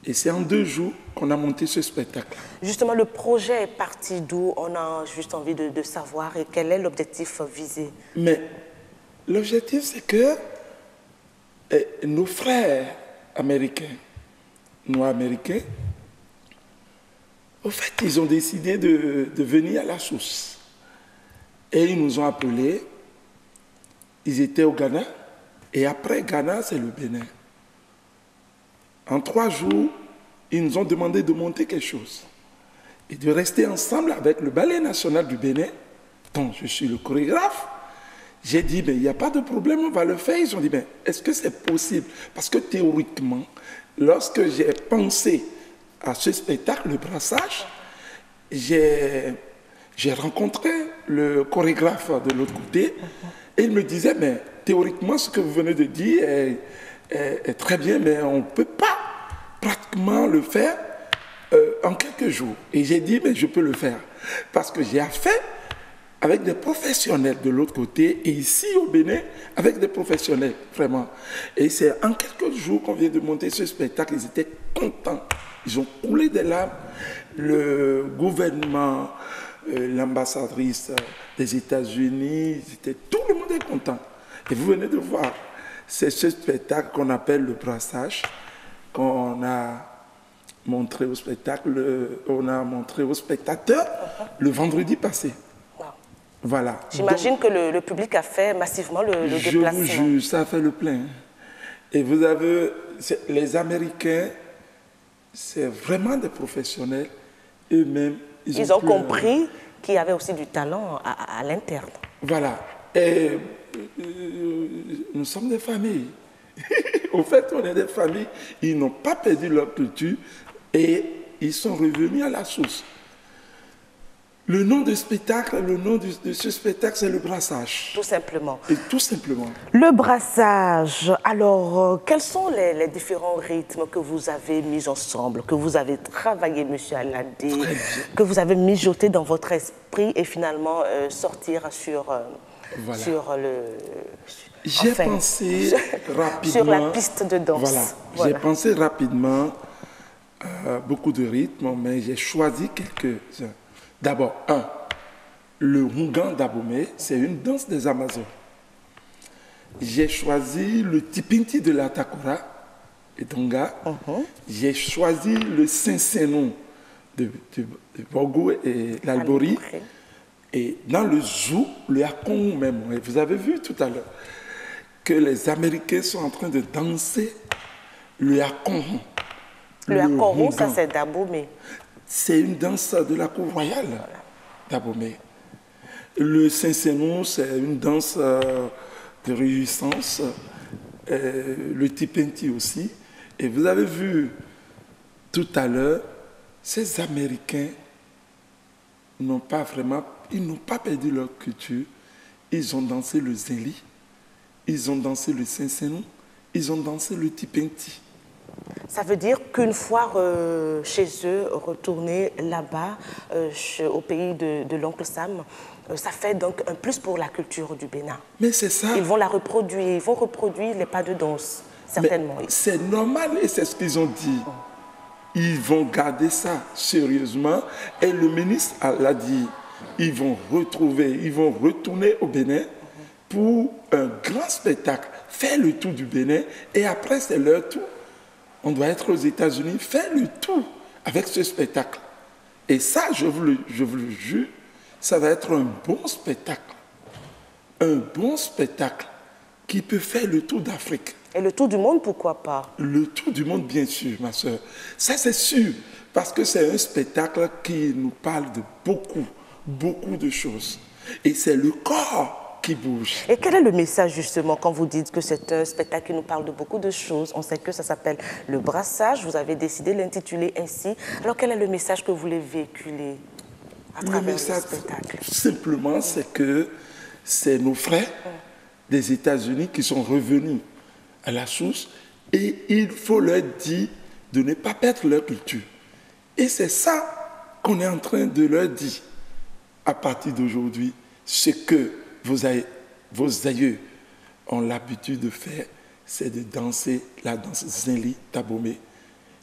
Et c'est en 2 jours qu'on a monté ce spectacle. Justement, le projet est parti d'où? On a juste envie de savoir et quel est l'objectif visé. Mais l'objectif, c'est que nos frères américains, noirs américains, au fait, ils ont décidé de venir à la source. Et ils nous ont appelés. Ils étaient au Ghana. Et après Ghana, c'est le Bénin. En 3 jours, ils nous ont demandé de monter quelque chose et de rester ensemble avec le Ballet national du Bénin, dont je suis le chorégraphe. J'ai dit, mais il n'y a pas de problème, on va le faire. Ils ont dit, mais est-ce que c'est possible? Parce que théoriquement, lorsque j'ai pensé à ce spectacle, le brassage, j'ai rencontré le chorégraphe de l'autre côté et il me disait, mais théoriquement, ce que vous venez de dire est très bien, mais on ne peut pas pratiquement le faire en quelques jours. Et j'ai dit, mais je peux le faire. Parce que j'ai affaire avec des professionnels de l'autre côté et ici au Bénin, avec des professionnels, vraiment. Et c'est en quelques jours qu'on vient de monter ce spectacle. Ils étaient contents. Ils ont coulé des larmes. Le gouvernement, l'ambassadrice des États-Unis, tout le monde est content. Et vous venez de voir. C'est ce spectacle qu'on appelle le brassage, qu'on a montré au spectacle, on a montré aux spectateurs le vendredi passé. Wow. Voilà. J'imagine que le public a fait massivement le déplacement. Je vous jure, ça a fait le plein. Et vous avez, les Américains, c'est vraiment des professionnels. Eux-mêmes, ils ont compris qu'il y avait aussi du talent à l'interne. Voilà. Et nous sommes des familles. Au fait, on est des familles. Ils n'ont pas perdu leur culture et ils sont revenus à la source. Le nom du spectacle, le nom de ce spectacle, c'est le brassage. Tout simplement. Et tout simplement. Le brassage. Alors, quels sont les différents rythmes que vous avez mis ensemble, que vous avez travaillé, monsieur Aladé, que vous avez mijoté dans votre esprit et finalement sortir sur... Voilà. J'ai pensé rapidement... Sur la piste de danse. Voilà. J'ai pensé rapidement beaucoup de rythmes, mais j'ai choisi quelques-uns. D'abord, le Hungan d'Abomey, c'est une danse des Amazones. J'ai choisi le Tipinti de la Takura et Tonga. J'ai choisi le Saint-Sénon de Bogo et l'Albori. Et dans le zoo, le Akon même, vous avez vu tout à l'heure que les Américains sont en train de danser le Akon. Le Akon, ça c'est d'Abomey. C'est une danse de la cour royale d'Abomey. Le Saint-Sénon, c'est une danse de réjouissance. Le Tipinti aussi. Et vous avez vu tout à l'heure, ces Américains n'ont pas perdu leur culture. Ils ont dansé le zéli, ils ont dansé le Saint-Saëns, ils ont dansé le Tipenti. Ça veut dire qu'une fois chez eux, retourner là-bas, au pays de l'oncle Sam, ça fait donc un plus pour la culture du Bénin. Mais c'est ça. Ils vont la reproduire, ils vont reproduire les pas de danse, certainement. C'est normal et c'est ce qu'ils ont dit. Ils vont garder ça sérieusement. Et le ministre l'a dit, ils vont retourner au Bénin pour un grand spectacle, faire le tour du Bénin. Et après, c'est leur tour. On doit être aux États-Unis, faire le tour avec ce spectacle. Et ça, je vous le jure, ça va être un bon spectacle. Un bon spectacle qui peut faire le tour d'Afrique. Et le tour du monde, pourquoi pas? Le tour du monde, bien sûr, ma soeur. Ça, c'est sûr, parce que c'est un spectacle qui nous parle de beaucoup de choses. Et c'est le corps qui bouge. Et quel est le message, justement, quand vous dites que c'est un spectacle qui nous parle de beaucoup de choses? On sait que ça s'appelle le brassage. Vous avez décidé de l'intituler ainsi. Alors, quel est le message que vous voulez véhiculer à travers le spectacle? Simplement, c'est que c'est nos frères des États-Unis qui sont revenus à la source et il faut leur dire de ne pas perdre leur culture. Et c'est ça qu'on est en train de leur dire à partir d'aujourd'hui. Ce que vos aïeux ont l'habitude de faire, c'est de danser la danse Zéli Tabomé,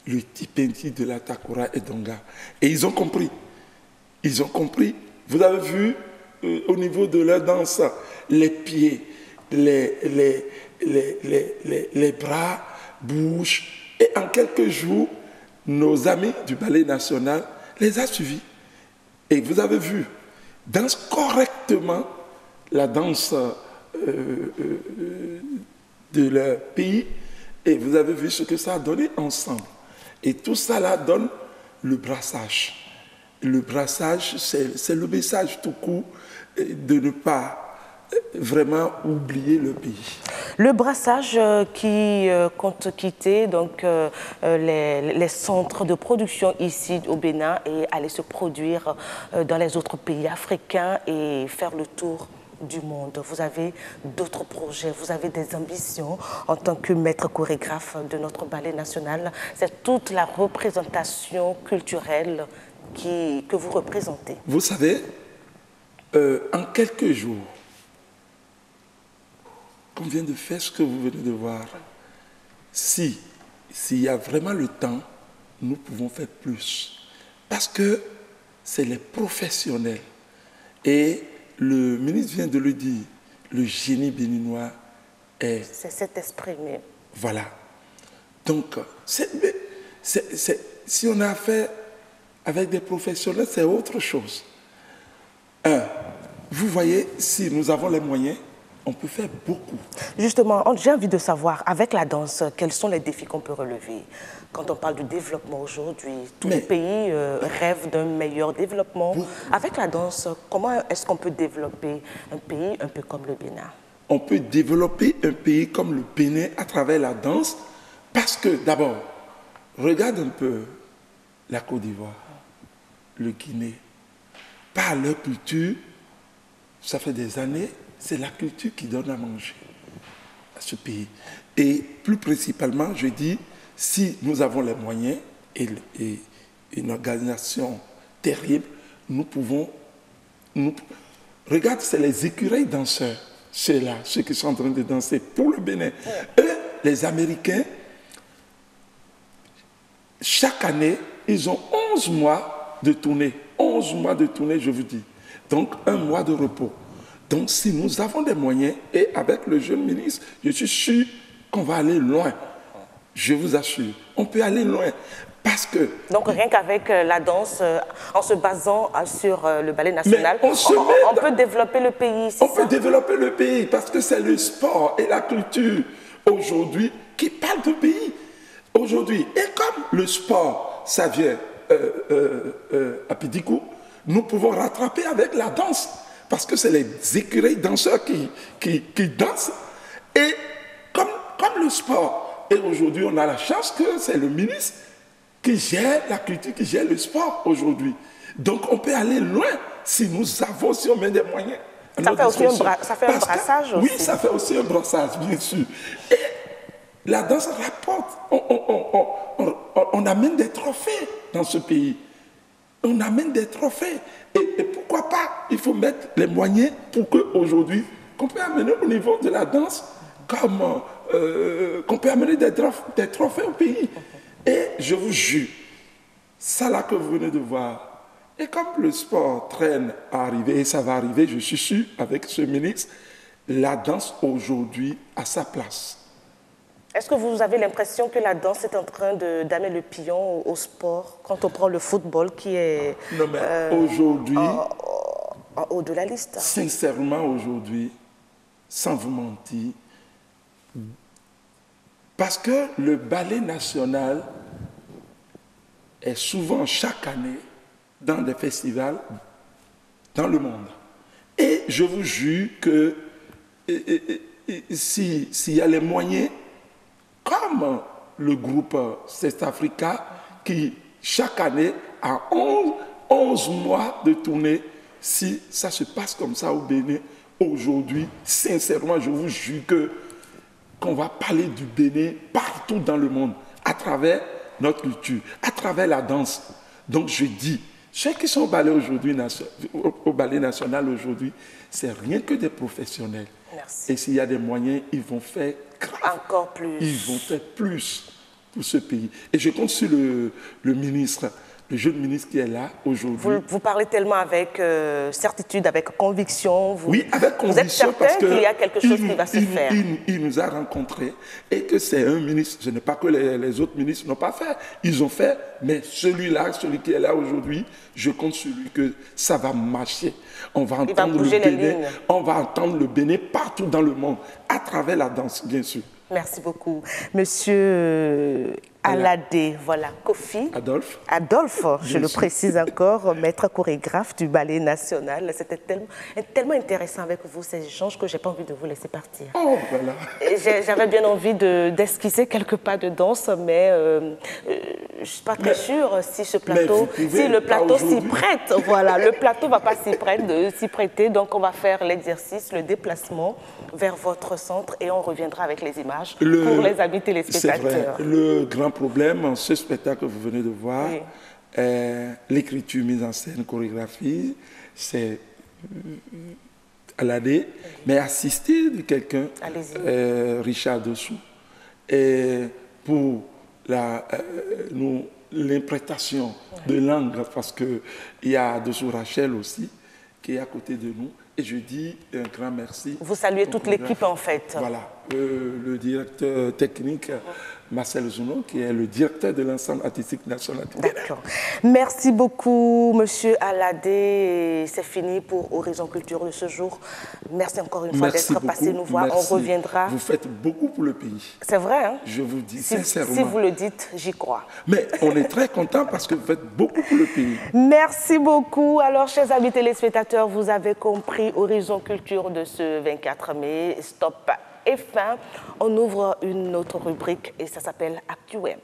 le Tipenti de la Takura et Donga. Et ils ont compris. Ils ont compris. Vous avez vu au niveau de leur danse, les pieds, les bras, bouche. Et en quelques jours, nos amis du Ballet National les a suivis. Et vous avez vu, dansent correctement la danse de leur pays. Et vous avez vu ce que ça a donné ensemble. Et tout ça là donne le brassage. Le brassage, c'est le message tout court de ne pas vraiment oublier le pays. Le brassage qui compte quitter donc, les centres de production ici au Bénin et aller se produire dans les autres pays africains et faire le tour du monde. Vous avez d'autres projets, vous avez des ambitions en tant que maître chorégraphe de notre ballet national. C'est toute la représentation culturelle que vous représentez. Vous savez, en quelques jours, qu'on vient de faire ce que vous venez de voir, s'il y a vraiment le temps, nous pouvons faire plus. Parce que c'est les professionnels. Et le ministre vient de le dire, le génie béninois est... C'est cet esprit même. Voilà. Donc, si on a affaire avec des professionnels, c'est autre chose. Vous voyez, si nous avons les moyens, on peut faire beaucoup. Justement, j'ai envie de savoir, avec la danse, quels sont les défis qu'on peut relever? Quand on parle du développement aujourd'hui, tous les pays rêvent d'un meilleur développement. Avec la danse, comment est-ce qu'on peut développer un pays un peu comme le Bénin? On peut développer un pays comme le Bénin à travers la danse parce que, d'abord, regarde un peu la Côte d'Ivoire, le Guinée. Par leur culture, ça fait des années, c'est la culture qui donne à manger à ce pays. Et plus principalement, je dis, si nous avons les moyens et une organisation terrible, nous pouvons... Regarde, c'est les écureuils danseurs, ceux-là, ceux qui sont en train de danser pour le Bénin. Eux, les Américains, chaque année, ils ont 11 mois de tournée. 11 mois de tournée, je vous dis. Donc, 1 mois de repos. Donc, si nous avons des moyens, et avec le jeune ministre, je suis sûr qu'on va aller loin. Je vous assure, on peut aller loin. Parce que... Donc, rien qu'avec la danse, en se basant sur le ballet national, on peut développer le pays. On peut développer le pays, parce que c'est le sport et la culture, aujourd'hui, qui parlent de pays. Aujourd'hui, et comme le sport, ça vient à Pidikou, nous pouvons rattraper avec la danse. Parce que c'est les écureuils danseurs qui dansent. Et comme le sport. Et aujourd'hui, on a la chance que c'est le ministre qui gère la culture, qui gère le sport aujourd'hui. Donc on peut aller loin si on met des moyens. Ça fait aussi un brassage aussi. Oui, ça fait aussi un brassage, bien sûr. Et la danse rapporte. On amène des trophées dans ce pays. On amène des trophées. Et pourquoi pas, il faut mettre les moyens pour qu'aujourd'hui, qu'on peut amener au niveau de la danse, comme qu'on peut amener des trophées au pays. Et je vous jure, ça là que vous venez de voir, et comme le sport traîne à arriver, et ça va arriver, je suis sûr, avec ce ministre, la danse aujourd'hui a sa place. Est-ce que vous avez l'impression que la danse est en train d'amener le pion au sport quand on prend le football qui est aujourd'hui, en haut de la liste? Sincèrement, aujourd'hui, sans vous mentir, parce que le ballet national est souvent chaque année dans des festivals dans le monde. Et je vous jure que s'il y a les moyens, comme le groupe Cest Africa, qui chaque année a 11 mois de tournée, si ça se passe comme ça au Bénin, aujourd'hui, sincèrement, je vous jure qu'on va parler du Bénin partout dans le monde, à travers notre culture, à travers la danse. Donc je dis, ceux qui sont au ballet national aujourd'hui, c'est rien que des professionnels. Merci. Et s'il y a des moyens, ils vont faire encore plus. Ils vont faire plus pour ce pays. Et je compte sur le ministre, le jeune ministre qui est là aujourd'hui. Vous parlez tellement avec certitude, avec conviction. Oui, avec conviction. Vous êtes certain qu'il y a quelque chose qui va se faire. Il nous a rencontrés et que c'est un ministre. Ce n'est pas que les autres ministres n'ont pas fait. Ils ont fait, mais celui-là, celui qui est là aujourd'hui, je compte sur lui que ça va marcher. On va entendre le Bénin. On va entendre le Bénin partout dans le monde, à travers la danse, bien sûr. Merci beaucoup. Monsieur Aladé, voilà, Kofi. Adolphe. Adolphe, je le précise encore, maître chorégraphe du Ballet National. C'était tellement intéressant avec vous, ces échanges, que je n'ai pas envie de vous laisser partir. Oh, voilà. J'avais bien envie d'esquisser quelques pas de danse, mais je ne suis pas très sûre si ce plateau, si le plateau s'y prête. Voilà, le plateau ne va pas s'y prêter, donc on va faire l'exercice, le déplacement vers votre centre et on reviendra avec les images pour les amis téléspectateurs. C'est vrai. Le grand problème, ce spectacle que vous venez de voir, l'écriture, mise en scène, chorégraphie, c'est Aladé, mais assisté de quelqu'un, Richard Dessous, et pour l'interprétation de langue, parce qu'il y a Dessous Rachel aussi, qui est à côté de nous. Et je dis un grand merci. Vous saluez toute l'équipe en fait. Voilà, le directeur technique Marcel Zouno, qui est le directeur de l'ensemble artistique national. D'accord. Merci beaucoup, Monsieur Aladé. C'est fini pour Horizon Culture de ce jour. Merci encore une fois d'être passé nous voir. Merci. On reviendra. Vous faites beaucoup pour le pays. C'est vrai, hein? Je vous dis sincèrement. Si vous le dites, j'y crois. Mais on est très content parce que vous faites beaucoup pour le pays. Merci beaucoup. Alors, chers amis téléspectateurs, vous avez compris Horizon Culture de ce 24 mai. Stop et fin. On ouvre une autre rubrique et ça s'appelle ActuWeb.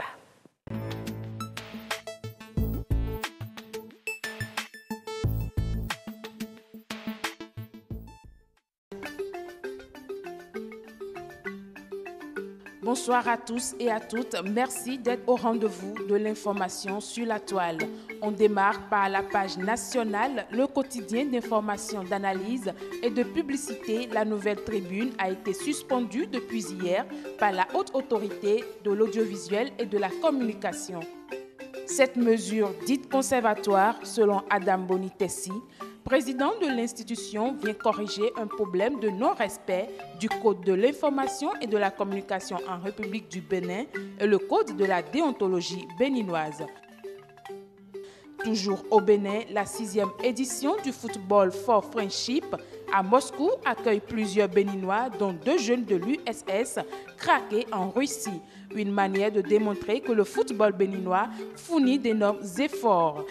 Bonsoir à tous et à toutes. Merci d'être au rendez-vous de l'information sur la toile. On démarre par la page nationale, le quotidien d'information, d'analyse et de publicité. La Nouvelle Tribune a été suspendue depuis hier par la Haute Autorité de l'audiovisuel et de la communication. Cette mesure dite conservatoire, selon Adam Bonitessi, président de l'institution, vient corriger un problème de non-respect du Code de l'information et de la communication en République du Bénin et le Code de la déontologie béninoise. Toujours au Bénin, la 6e édition du Football for Friendship à Moscou accueille plusieurs Béninois, dont 2 jeunes de l'USS craqués en Russie. Une manière de démontrer que le football béninois fournit d'énormes efforts.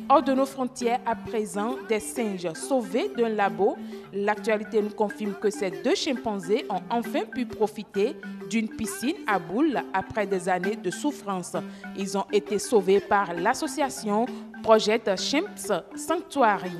Hors de nos frontières à présent, des singes sauvés d'un labo. L'actualité nous confirme que ces 2 chimpanzés ont enfin pu profiter d'une piscine à boules après des années de souffrance. Ils ont été sauvés par l'association Project Chimps Sanctuary.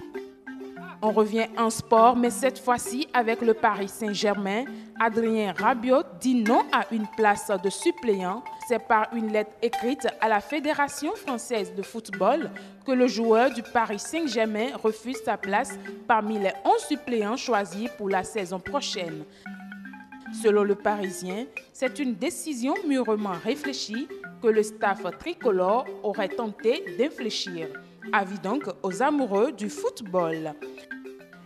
On revient en sport, mais cette fois-ci avec le Paris Saint-Germain. Adrien Rabiot dit non à une place de suppléant. C'est par une lettre écrite à la Fédération française de football que le joueur du Paris Saint-Germain refuse sa place parmi les 11 suppléants choisis pour la saison prochaine. Selon le Parisien, c'est une décision mûrement réfléchie que le staff tricolore aurait tenté d'infléchir. Avis donc aux amoureux du football.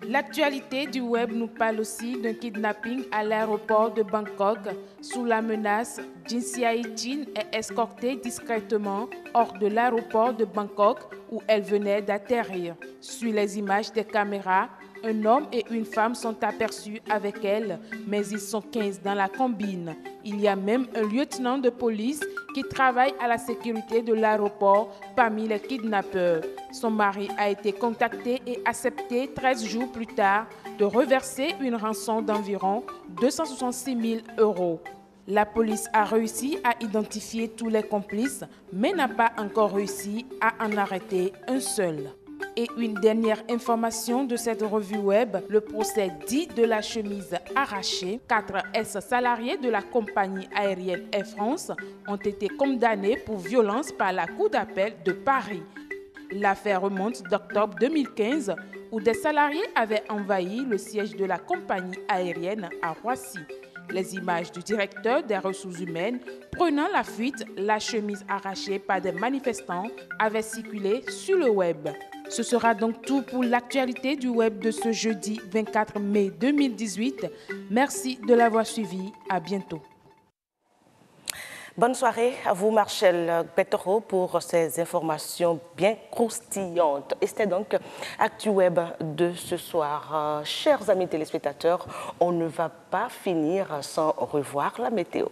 L'actualité du web nous parle aussi d'un kidnapping à l'aéroport de Bangkok. Sous la menace, Jin Siae-chin est escortée discrètement hors de l'aéroport de Bangkok où elle venait d'atterrir. Sur les images des caméras, un homme et une femme sont aperçus avec elle, mais ils sont 15 dans la combine. Il y a même un lieutenant de police qui travaille à la sécurité de l'aéroport parmi les kidnappeurs. Son mari a été contacté et accepté 13 jours plus tard de reverser une rançon d'environ 266 000 €. La police a réussi à identifier tous les complices, mais n'a pas encore réussi à en arrêter un seul. Et une dernière information de cette revue web, le procès dit de la chemise arrachée. 4 ex-salariés de la compagnie aérienne Air France ont été condamnés pour violence par la Cour d'appel de Paris. L'affaire remonte d'octobre 2015 où des salariés avaient envahi le siège de la compagnie aérienne à Roissy. Les images du directeur des ressources humaines prenant la fuite, la chemise arrachée par des manifestants, avaient circulé sur le web. Ce sera donc tout pour l'actualité du web de ce jeudi 24 mai 2018. Merci de l'avoir suivi. À bientôt. Bonne soirée à vous, Marcel Petro, pour ces informations bien croustillantes. Et c'était donc ActuWeb de ce soir. Chers amis téléspectateurs, on ne va pas finir sans revoir la météo.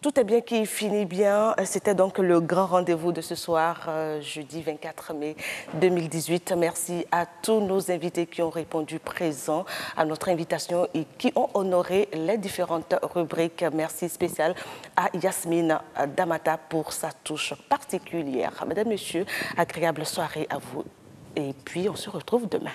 Tout est bien qui finit bien. C'était donc le grand rendez-vous de ce soir, jeudi 24 mai 2018. Merci à tous nos invités qui ont répondu présents à notre invitation et qui ont honoré les différentes rubriques. Merci spécial à Yasmine Damata pour sa touche particulière. Mesdames, Messieurs, agréable soirée à vous. Et puis, on se retrouve demain.